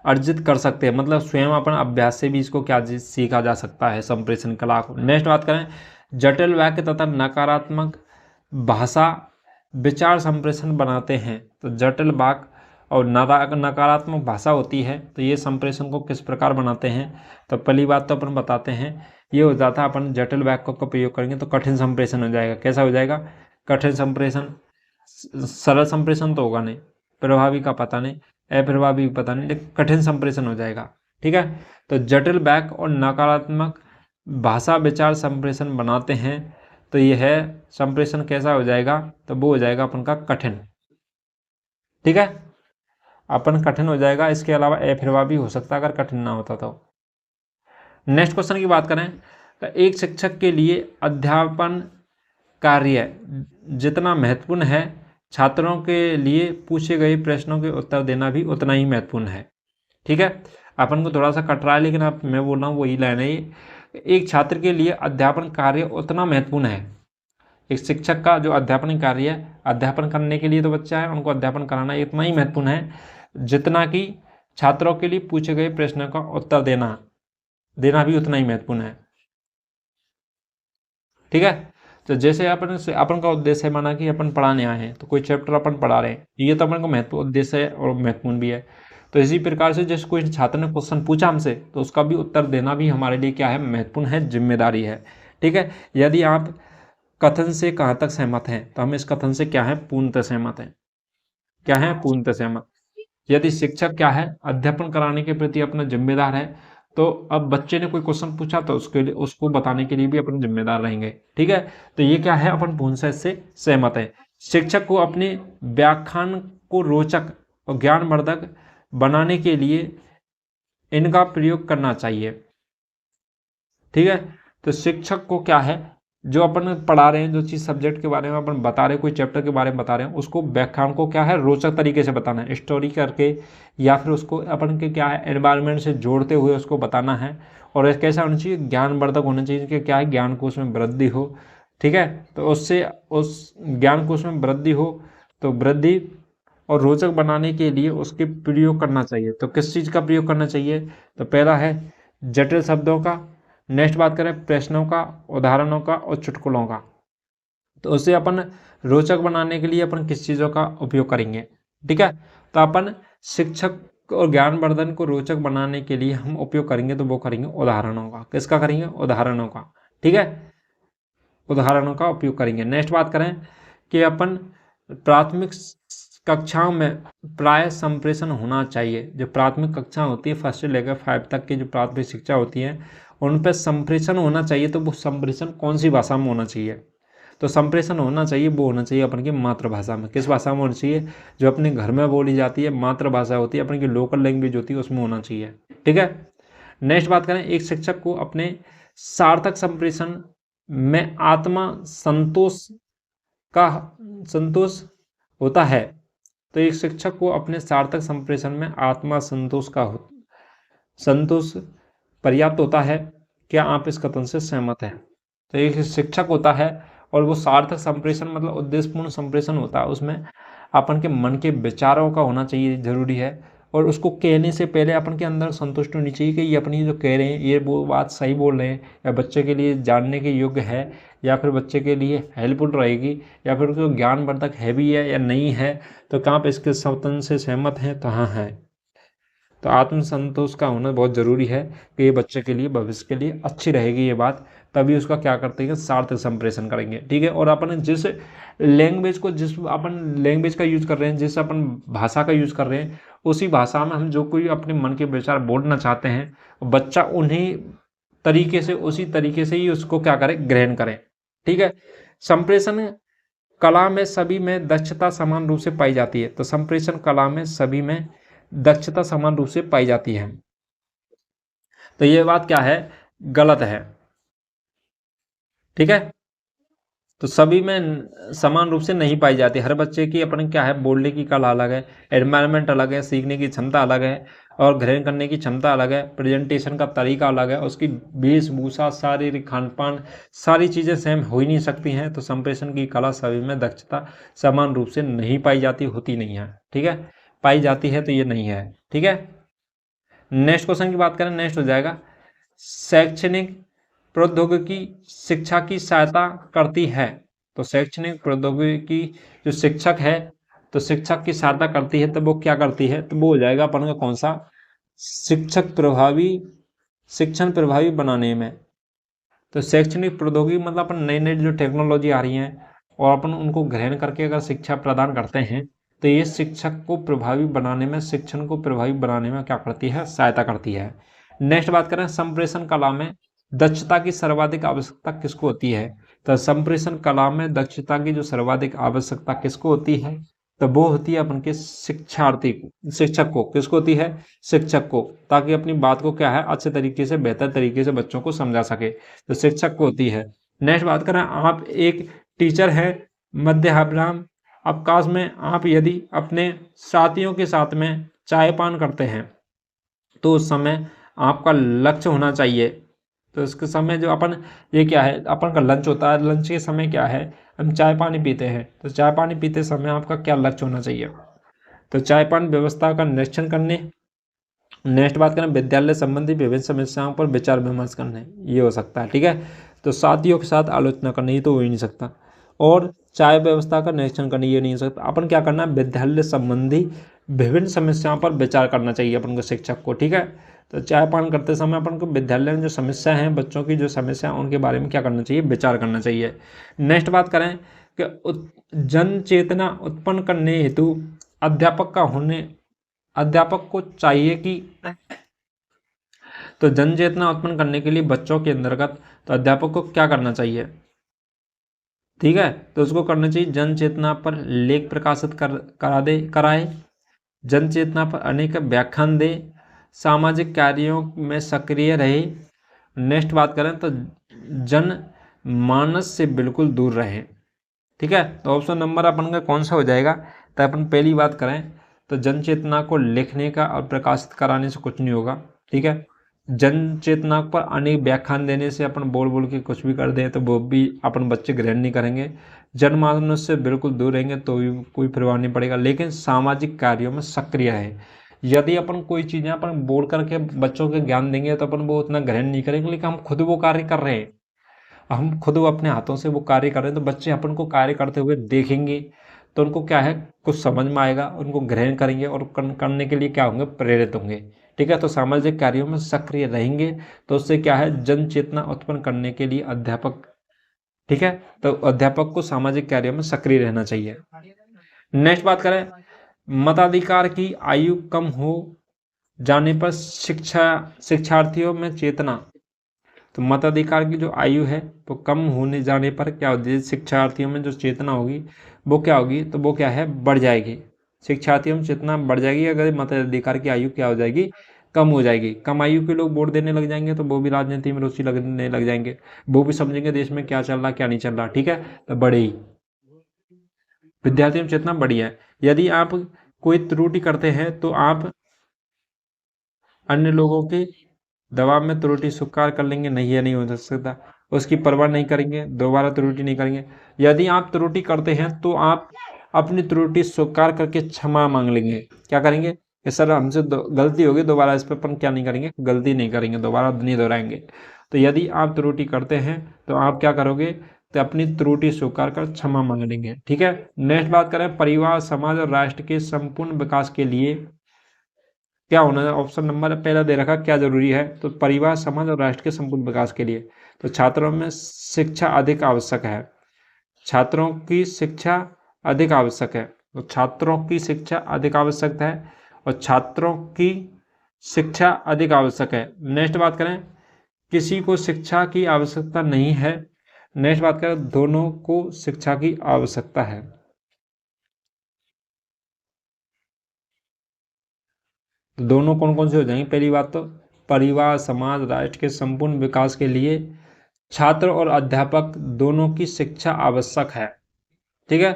A: अर्जित कर सकते हैं, मतलब स्वयं अपन अभ्यास से भी इसको क्या सीखा जा सकता है, संप्रेषण कला को। नेक्स्ट बात करें, जटिल वाक्य तथा नकारात्मक भाषा विचार संप्रेषण बनाते हैं। तो जटिल वाक्य और नकारात्मक भाषा होती है, तो ये संप्रेषण को किस प्रकार बनाते हैं, तो पहली बात तो अपन बताते हैं, ये हो जाता है अपन जटिल वाक्य का प्रयोग करेंगे तो कठिन संप्रेषण हो जाएगा। कैसा हो जाएगा, कठिन संप्रेषण, सरल संप्रेषण तो होगा नहीं, प्रभावी का पता नहीं, अप्रभावी पता नहीं, लेकिन कठिन संप्रेषण हो जाएगा, ठीक है। तो जटिल वाक्य और नकारात्मक भाषा विचार संप्रेषण बनाते हैं, तो यह है संप्रेषण कैसा हो जाएगा, तो वो हो जाएगा अपन का कठिन, ठीक है, अपन कठिन हो जाएगा। इसके अलावा अप्रभावी हो सकता है अगर कठिन ना होता तो। नेक्स्ट क्वेश्चन की बात करें, तो एक शिक्षक के लिए अध्यापन कार्य जितना महत्वपूर्ण है, छात्रों के लिए पूछे गए प्रश्नों के उत्तर देना भी उतना ही महत्वपूर्ण है, ठीक है। अपन को थोड़ा सा कट रहा है, लेकिन अब मैं बोल रहा हूँ वही लाइन है ये, एक छात्र के लिए अध्यापन कार्य उतना महत्वपूर्ण है, एक शिक्षक का जो अध्यापन कार्य है, अध्यापन करने के लिए तो बच्चा है, उनको अध्यापन कराना इतना ही महत्वपूर्ण है जितना कि छात्रों के लिए पूछे गए प्रश्नों का उत्तर देना भी उतना ही महत्वपूर्ण है। ठीक है, तो जैसे अपन का उद्देश्य है, माना कि अपन पढ़ाने आए हैं, तो कोई चैप्टर अपन पढ़ा रहे हैं, ये तो अपन का महत्वपूर्ण उद्देश्य है और महत्वपूर्ण भी है। तो इसी प्रकार से जैसे कोई छात्र ने क्वेश्चन पूछा हमसे, तो उसका भी उत्तर देना भी हमारे लिए क्या है, महत्वपूर्ण है, जिम्मेदारी है। ठीक है, यदि आप कथन से कहाँ तक सहमत हैं, तो हम इस कथन से क्या है, पूर्णतः सहमत हैं। क्या है, पूर्णतः सहमत। यदि शिक्षक क्या है, अध्यापन कराने के प्रति अपना जिम्मेदार है, तो अब बच्चे ने कोई क्वेश्चन पूछा तो उसके लिए उसको बताने के लिए भी अपन जिम्मेदार रहेंगे। ठीक है, तो ये क्या है, अपन पूर्णतः से सहमत है। शिक्षक को अपने व्याख्यान को रोचक और ज्ञानवर्धक बनाने के लिए इनका प्रयोग करना चाहिए। ठीक है, तो शिक्षक को क्या है, जो अपन पढ़ा रहे हैं, जो चीज़ सब्जेक्ट के बारे में अपन बता रहे हैं, कोई चैप्टर के बारे में बता रहे हैं, उसको व्याख्यान को क्या है, रोचक तरीके से बताना है, स्टोरी करके, या फिर उसको अपन के क्या है, एनवायरनमेंट से जोड़ते हुए उसको बताना है। और कैसा होना चाहिए, ज्ञानवर्धक होना चाहिए, कि क्या है, ज्ञान को उसमें वृद्धि हो। ठीक है, तो उससे उस ज्ञान को उसमें वृद्धि हो, तो वृद्धि और रोचक बनाने के लिए उसके प्रयोग करना चाहिए। तो किस चीज़ का प्रयोग करना चाहिए, तो पहला है जटिल शब्दों का, नेक्स्ट बात करें प्रश्नों का, उदाहरणों का और चुटकुलों का। तो उसे अपन रोचक बनाने के लिए अपन किस चीज़ों का उपयोग करेंगे। ठीक है, तो अपन शिक्षक और ज्ञानवर्धन को रोचक बनाने के लिए हम उपयोग करेंगे, तो वो करेंगे उदाहरणों का। किसका करेंगे, उदाहरणों का। ठीक है, उदाहरणों का उपयोग करेंगे। नेक्स्ट बात करें कि अपन प्राथमिक कक्षाओं में प्राय संप्रेषण होना चाहिए। जो प्राथमिक कक्षा होती है, 1 से लेकर 5 तक की जो प्राथमिक शिक्षा होती है, उन पर संप्रेषण होना चाहिए। तो वो संप्रेषण कौन सी भाषा में होना चाहिए, तो संप्रेषण होना चाहिए, वो होना चाहिए अपन की मातृभाषा में। किस भाषा में होना चाहिए, जो अपने घर में बोली जाती है, मातृभाषा होती है, अपन की लोकल लैंग्वेज होती है, उसमें होना चाहिए। ठीक है, नेक्स्ट बात करें, एक शिक्षक को अपने सार्थक संप्रेषण में आत्मा संतोष होता है। तो एक शिक्षक को अपने सार्थक संप्रेषण में आत्मा संतोष पर्याप्त होता है। क्या आप इस कथन से सहमत हैं। तो एक शिक्षक होता है और वो सार्थक संप्रेषण मतलब उद्देश्यपूर्ण संप्रेषण होता है, उसमें अपन के मन के विचारों का होना चाहिए, जरूरी है। और उसको कहने से पहले अपन के अंदर संतुष्ट होनी चाहिए कि ये अपनी जो कह रहे हैं, ये वो बात सही बोल रहे हैं, या बच्चे के लिए जानने के योग्य है, या फिर बच्चे के लिए हेल्पफुल रहेगी, या फिर उसको ज्ञानवर्धक है भी है या नहीं है। तो कहाँ पर इसके कथन से सहमत हैं, तो हाँ है। तो आत्मसंतोष का होना बहुत ज़रूरी है कि ये बच्चे के लिए, भविष्य के लिए अच्छी रहेगी ये बात, तभी उसका क्या करते हैं, सार्थक संप्रेषण करेंगे। ठीक है, और अपन जिस लैंग्वेज का यूज़ कर रहे हैं, जिस अपन भाषा का यूज़ कर रहे हैं, उसी भाषा में हम जो कोई अपने मन के विचार बोलना चाहते हैं, बच्चा उन्हीं तरीके से, उसी तरीके से ही उसको क्या करें, ग्रहण करें। ठीक है, संप्रेषण कला में सभी में दक्षता समान रूप से पाई जाती है। तो संप्रेषण कला में सभी में दक्षता समान रूप से पाई जाती है। तो ये बात क्या है, गलत है। ठीक है, तो सभी में समान रूप से नहीं पाई जाती। हर बच्चे की अपने क्या है, बोलने की कला अलग है, एनवायरनमेंट अलग है, सीखने की क्षमता अलग है, और ग्रहण करने की क्षमता अलग है, प्रेजेंटेशन का तरीका अलग है, उसकी वेशभूषा, शारीरिक खान पान, सारी चीज़ें सेम हो ही नहीं सकती हैं। तो संप्रेषण की कला सभी में दक्षता समान रूप से नहीं पाई जाती, होती नहीं है। ठीक है, पाई जाती है तो ये नहीं है। ठीक है, नेक्स्ट क्वेश्चन की बात करें, नेक्स्ट हो जाएगा, शैक्षणिक प्रौद्योगिकी शिक्षा की सहायता करती है। तो शैक्षणिक प्रौद्योगिकी जो शिक्षक है, तो शिक्षक की सहायता करती है, तो वो क्या करती है, तो वो हो जाएगा अपन का कौन सा, शिक्षण प्रभावी बनाने में। तो शैक्षणिक प्रौद्योगिकी मतलब अपन नई नई जो टेक्नोलॉजी आ रही हैं, और अपन उनको ग्रहण करके अगर शिक्षा प्रदान करते हैं, तो ये शिक्षक को प्रभावी बनाने में, शिक्षण को प्रभावी बनाने में क्या करती है, सहायता करती है। नेक्स्ट बात करें, संप्रेषण कला में दक्षता की सर्वाधिक आवश्यकता किसको होती है। तो संप्रेषण कला में दक्षता की जो सर्वाधिक आवश्यकता किसको होती है, तो वो होती है अपन के शिक्षक को। किसको होती है, शिक्षक को, ताकि अपनी बात को क्या है, अच्छे तरीके से, बेहतर तरीके से बच्चों को समझा सके, तो शिक्षक को होती है। नेक्स्ट बात करें, आप एक टीचर है, मध्याह्न अवकाश में आप यदि अपने साथियों के साथ में चाय पान करते हैं, तो उस समय आपका लक्ष्य होना चाहिए। तो इसके समय जो अपन, ये क्या है, अपन का लंच होता है, लंच के समय क्या है, हम चाय पानी पीते हैं। तो चाय पानी पीते समय आपका क्या लक्ष्य होना चाहिए, तो चाय पानी व्यवस्था का निरीक्षण करने, नेक्स्ट बात करें, विद्यालय संबंधी विभिन्न समस्याओं पर विचार विमर्श करना, ये हो सकता है। ठीक है, तो साथियों के साथ आलोचना करनी, ये तो हो ही नहीं सकता। और चाय व्यवस्था का निरीक्षण करना, ये नहीं हो सकता। अपन क्या करना है, विद्यालय संबंधी विभिन्न समस्याओं पर विचार करना चाहिए अपन को, शिक्षक को। ठीक है, तो चाय पान करते समय अपन को विद्यालय में जो समस्या है, बच्चों की जो समस्या है, उनके बारे में क्या करना चाहिए, विचार करना चाहिए। नेक्स्ट बात करें कि जन चेतना उत्पन्न करने हेतु अध्यापक को चाहिए कि, तो जन चेतना उत्पन्न करने के लिए बच्चों के अंतर्गत तो अध्यापक को क्या करना चाहिए, ठीक है, तो उसको करना चाहिए जन चेतना पर लेख प्रकाशित कराए, जन चेतना पर अनेक व्याख्यान दे, सामाजिक कार्यों में सक्रिय रहे। नेक्स्ट बात करें तो जन मानस से बिल्कुल दूर रहे। ठीक है, तो ऑप्शन नंबर अपन का कौन सा हो जाएगा, तो अपन पहली बात करें तो जन चेतना को लिखने का और प्रकाशित कराने से कुछ नहीं होगा। ठीक है, जन चेतना पर अनेक व्याख्यान देने से अपन बोल बोल के कुछ भी कर दें तो वो भी अपन बच्चे ग्रहण नहीं करेंगे। जनमानस से बिल्कुल दूर रहेंगे तो भी कोई प्रभाव नहीं पड़ेगा, लेकिन सामाजिक कार्यों में सक्रिय है। यदि अपन कोई चीज़ें अपन बोल करके बच्चों के ज्ञान देंगे तो अपन वो उतना ग्रहण नहीं करेंगे, लेकिन हम खुद वो कार्य कर रहे हैं, हम खुद वो अपने हाथों से वो कार्य कर रहे हैं, तो बच्चे अपन को कार्य करते हुए देखेंगे तो उनको क्या है, कुछ समझ में आएगा, उनको ग्रहण करेंगे और करने के लिए क्या होंगे, प्रेरित होंगे। ठीक है, तो सामाजिक कार्यों में सक्रिय रहेंगे तो उससे क्या है, जन चेतना उत्पन्न करने के लिए अध्यापक, ठीक है, तो अध्यापक को सामाजिक कार्यों में सक्रिय रहना चाहिए। नेक्स्ट बात करें, मताधिकार की आयु कम हो जाने पर शिक्षार्थियों में चेतना, तो मताधिकार की जो आयु है वो कम होने जाने पर क्या होती है, शिक्षार्थियों में जो चेतना होगी वो क्या होगी, तो वो क्या है, बढ़ जाएगी। शिक्षार्थियों में चेतना बढ़ जाएगी अगर मताधिकार की आयु क्या हो जाएगी, कम हो जाएगी। कम आयु के लोग वोट देने लग जाएंगे तो वो भी राजनीति में रुचि लगने लग जाएंगे, वो भी समझेंगे देश में क्या चल रहा क्या नहीं चल रहा। ठीक है, तो बड़े ही विद्यार्थियों में चेतना बढ़ी है। यदि आप कोई त्रुटि करते हैं तो आप अन्य लोगों के दबाव में त्रुटि स्वीकार कर लेंगे, नहीं है, नहीं हो सकता, उसकी परवाह नहीं करेंगे, दोबारा त्रुटि नहीं करेंगे। यदि आप त्रुटि करते हैं तो आप अपनी त्रुटि स्वीकार करके क्षमा मांग लेंगे, क्या करेंगे कि सर हमसे गलती होगी, दोबारा इस पर अपन क्या नहीं करेंगे, गलती नहीं करेंगे, दोबारा नहीं दोहराएंगे। तो यदि आप त्रुटि करते हैं तो आप क्या करोगे, तो अपनी त्रुटि स्वीकार कर क्षमा मांग लेंगे। ठीक है, नेक्स्ट बात करें, परिवार समाज और राष्ट्र के संपूर्ण विकास के लिए क्या होना है, ऑप्शन नंबर पहला दे रखा क्या जरूरी है, तो परिवार समाज और राष्ट्र के संपूर्ण विकास के लिए तो छात्रों में शिक्षा अधिक आवश्यक है, छात्रों की शिक्षा अधिक आवश्यक है, तो छात्रों की शिक्षा अधिक आवश्यक है और छात्रों की शिक्षा अधिक आवश्यक है। नेक्स्ट बात करें, किसी को शिक्षा की आवश्यकता नहीं है। नेक्स्ट बात करें, दोनों को शिक्षा की आवश्यकता है। तो दोनों कौन कौन से हो जाएंगे, पहली बात तो परिवार समाज राष्ट्र के संपूर्ण विकास के लिए छात्र और अध्यापक दोनों की शिक्षा आवश्यक है। ठीक है,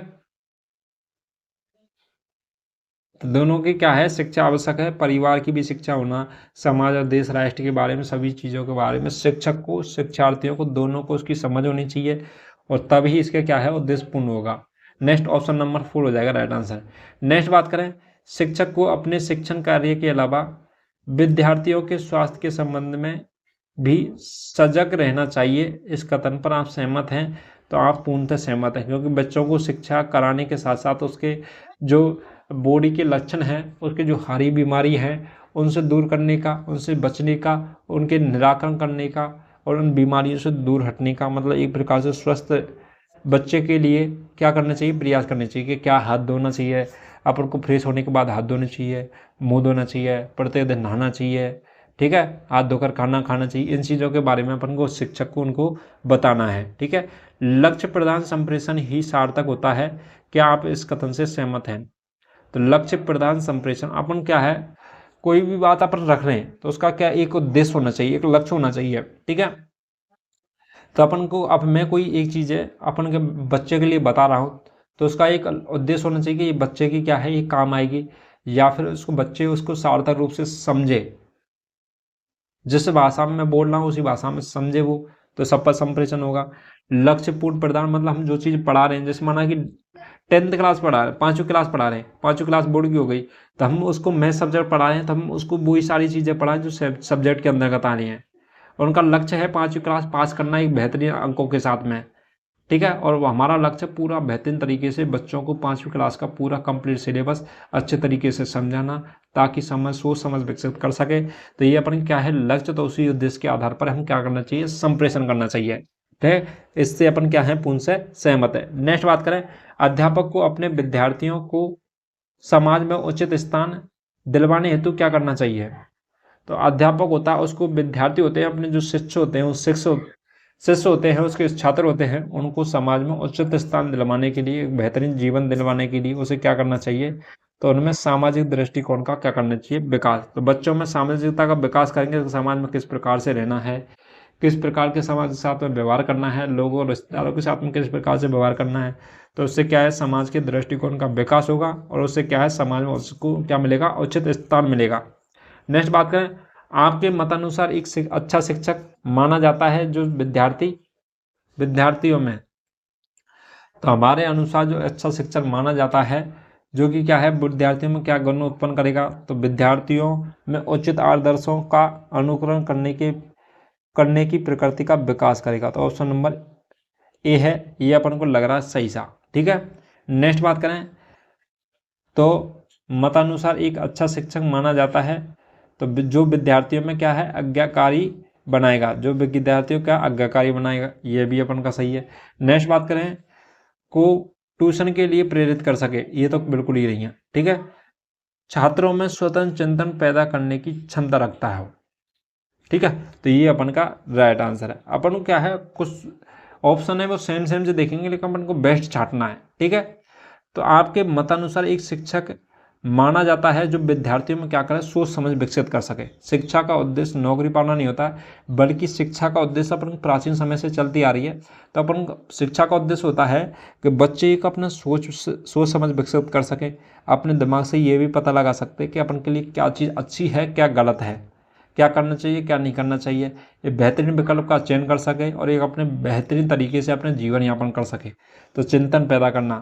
A: तो दोनों की क्या है, शिक्षा आवश्यक है, परिवार की भी शिक्षा होना, समाज और देश राष्ट्र के बारे में सभी चीज़ों के बारे में शिक्षक को शिक्षार्थियों को दोनों को उसकी समझ होनी चाहिए और तभी इसका क्या है, उद्देश्य पूर्ण होगा। नेक्स्ट ऑप्शन नंबर 4 हो जाएगा राइट आंसर। नेक्स्ट बात करें, शिक्षक को अपने शिक्षण कार्य के अलावा विद्यार्थियों के स्वास्थ्य के संबंध में भी सजग रहना चाहिए। इस कथन पर आप सहमत हैं, तो आप पूर्णतः सहमत हैं, क्योंकि बच्चों को शिक्षा कराने के साथ साथ उसके जो बॉडी के लक्षण हैं, उसके जो हारी बीमारी है उनसे दूर करने का, उनसे बचने का, उनके निराकरण करने का और उन बीमारियों से दूर हटने का, मतलब एक प्रकार से स्वस्थ बच्चे के लिए क्या करना चाहिए, प्रयास करने चाहिए कि क्या हाथ धोना चाहिए, अपन को फ्रेश होने के बाद हाथ धोने चाहिए, मुंह धोना चाहिए, प्रत्येक दिन नहाना चाहिए। ठीक है, हाथ धोकर खाना खाना चाहिए, इन चीज़ों के बारे में अपन को शिक्षक को उनको बताना है। ठीक है, लक्ष्य प्रधान संप्रेषण ही सार्थक होता है, क्या आप इस कथन से सहमत हैं? तो लक्ष्य प्रधान संप्रेषण अपन क्या है, कोई भी बात अपन रख रहे हैं तो उसका क्या एक उद्देश्य होना चाहिए, एक लक्ष्य होना चाहिए। ठीक है, तो अपन को, अब मैं कोई एक चीज़ है अपन के बच्चे के लिए बता रहा हूँ तो उसका एक उद्देश्य होना चाहिए कि ये बच्चे की क्या है, ये काम आएगी, या फिर उसको बच्चे उसको सार्थक रूप से समझे, जिस भाषा में मैं बोल रहा हूँ उसी भाषा में समझे वो, तो सब पर संप्रेषण होगा। लक्ष्य पूर्ण प्रदान मतलब हम जो चीज़ पढ़ा रहे हैं, जैसे माना कि 10th क्लास पढ़ा रहे, 5वीं क्लास पढ़ा रहे हैं, 5वीं क्लास बोर्ड की हो गई, तो हम उसको मैथ सब्जेक्ट पढ़ा रहे हैं, तो हम उसको वही सारी चीज़ें पढ़ाएं जो सब्जेक्ट के अंतर्गत आ रही हैं, और उनका लक्ष्य है 5वीं क्लास पास करना एक बेहतरीन अंकों के साथ में, ठीक है। और वो हमारा लक्ष्य पूरा बेहतरीन तरीके से बच्चों को 5वीं क्लास का पूरा कंप्लीट सिलेबस अच्छे तरीके से समझाना, ताकि सोच समझ विकसित कर सके। तो ये अपन क्या है लक्ष्य, तो उसी उद्देश्य के आधार पर हम क्या करना चाहिए, संप्रेषण करना चाहिए, ठीक है। इससे अपन क्या है पूर्ण से सहमत है। नेक्स्ट बात करें, अध्यापक को अपने विद्यार्थियों को समाज में उचित स्थान दिलवाने हेतु क्या करना चाहिए। तो अध्यापक होता है, उसको विद्यार्थी होते हैं अपने जो शिष्य होते हैं, उस शिष्य होते हैं, उसके छात्र होते हैं, उनको समाज में उचित स्थान दिलवाने के लिए, एक बेहतरीन जीवन दिलवाने के लिए उसे क्या करना चाहिए, तो उनमें सामाजिक दृष्टिकोण का क्या करना चाहिए, विकास। तो बच्चों में सामाजिकता का विकास करेंगे तो समाज में किस प्रकार से रहना है, किस प्रकार के समाज के साथ में व्यवहार करना है, लोगों और रिश्तेदारों के साथ में किस प्रकार से व्यवहार करना है, तो उससे क्या है समाज के दृष्टिकोण का विकास होगा, और उससे क्या है समाज में उसको क्या मिलेगा, उचित स्थान मिलेगा। नेक्स्ट बात करें, आपके मतानुसार एक अच्छा शिक्षक माना जाता है जो विद्यार्थियों में, तो हमारे अनुसार जो अच्छा शिक्षक माना जाता है जो कि क्या है विद्यार्थियों में क्या गुण उत्पन्न करेगा, तो विद्यार्थियों में उचित आदर्शों का अनुकरण करने की प्रकृति का विकास करेगा। तो ऑप्शन नंबर ए है, ये अपन को लग रहा है सही सा, ठीक है। नेक्स्ट बात करें, तो मतानुसार एक अच्छा शिक्षक माना जाता है तो जो विद्यार्थियों में क्या है आज्ञाकारी बनाएगा, जो विद्यार्थियों का आज्ञाकारी बनाएगा, ये भी अपन का सही है। नेक्स्ट बात करें, को ट्यूशन के लिए प्रेरित कर सके, ये तो बिल्कुल ही नहीं है, ठीक है। छात्रों में स्वतंत्र चिंतन पैदा करने की क्षमता रखता है, ठीक है। तो ये अपन का राइट आंसर है। अपन को क्या है कुछ ऑप्शन है वो सेम से देखेंगे, लेकिन अपन को बेस्ट छांटना है, ठीक है। तो आपके मतानुसार एक शिक्षक माना जाता है जो विद्यार्थियों में क्या करे, सोच समझ विकसित कर सके। शिक्षा का उद्देश्य नौकरी पाना नहीं होता, बल्कि शिक्षा का उद्देश्य अपन प्राचीन समय से चलती आ रही है। तो अपन शिक्षा का उद्देश्य होता है कि बच्चे एक अपना सोच समझ विकसित कर सके, अपने दिमाग से ये भी पता लगा सकते कि अपन के लिए क्या चीज़ अच्छी है, क्या गलत है, क्या करना चाहिए, क्या नहीं करना चाहिए, ये बेहतरीन विकल्प का चयन कर सके और एक अपने बेहतरीन तरीके से अपने जीवन यापन कर सके। तो चिंतन पैदा करना,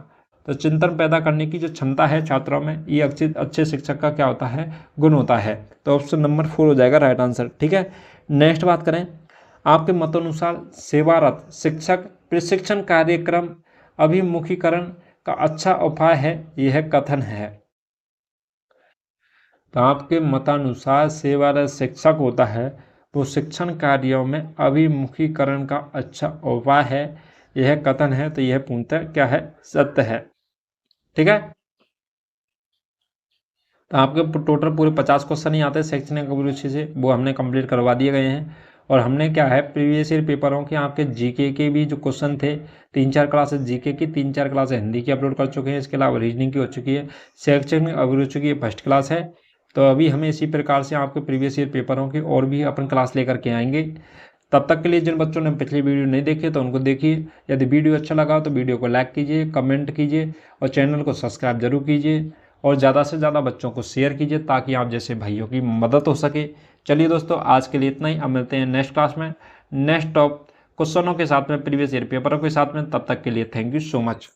A: तो चिंतन पैदा करने की जो क्षमता है छात्रों में, ये अच्छे शिक्षक का क्या होता है, गुण होता है। तो ऑप्शन नंबर 4 हो जाएगा राइट आंसर, ठीक है। नेक्स्ट बात करें, आपके मतानुसार सेवारत शिक्षक प्रशिक्षण कार्यक्रम अभिमुखीकरण का अच्छा उपाय है, यह कथन है। तो आपके मतानुसार सेवारत शिक्षक होता है वो शिक्षण कार्यों में अभिमुखीकरण का अच्छा उपाय है, यह कथन है। तो यह पूर्णतः क्या है, सत्य है, ठीक है। तो आपके टोटल पूरे 50 क्वेश्चन ही आते हैं शैक्षणिक अभिरुचि से, वो हमने कंप्लीट करवा दिए गए हैं। और हमने क्या है प्रीवियस ईयर पेपरों के आपके जीके के भी जो क्वेश्चन थे, 3-4 क्लासेस जीके की, 3-4 क्लासेस हिंदी की अपलोड कर चुके हैं। इसके अलावा रीजनिंग की हो चुकी है, शैक्षणिक अभिरुचि की फर्स्ट क्लास है। तो अभी हमें इसी प्रकार से आपके प्रीवियस ईयर पेपरों की और भी अपन क्लास लेकर के आएंगे। तब तक के लिए जिन बच्चों ने पिछली वीडियो नहीं देखी तो उनको देखिए। यदि वीडियो अच्छा लगा तो वीडियो को लाइक कीजिए, कमेंट कीजिए और चैनल को सब्सक्राइब जरूर कीजिए और ज़्यादा से ज़्यादा बच्चों को शेयर कीजिए ताकि आप जैसे भाइयों की मदद हो सके। चलिए दोस्तों, आज के लिए इतना ही। अब मिलते हैं नेक्स्ट क्लास में नेक्स्ट टॉप क्वेश्चनों के साथ में, प्रीवियस ईयर पेपरों के साथ में। तब तक के लिए थैंक यू सो मच।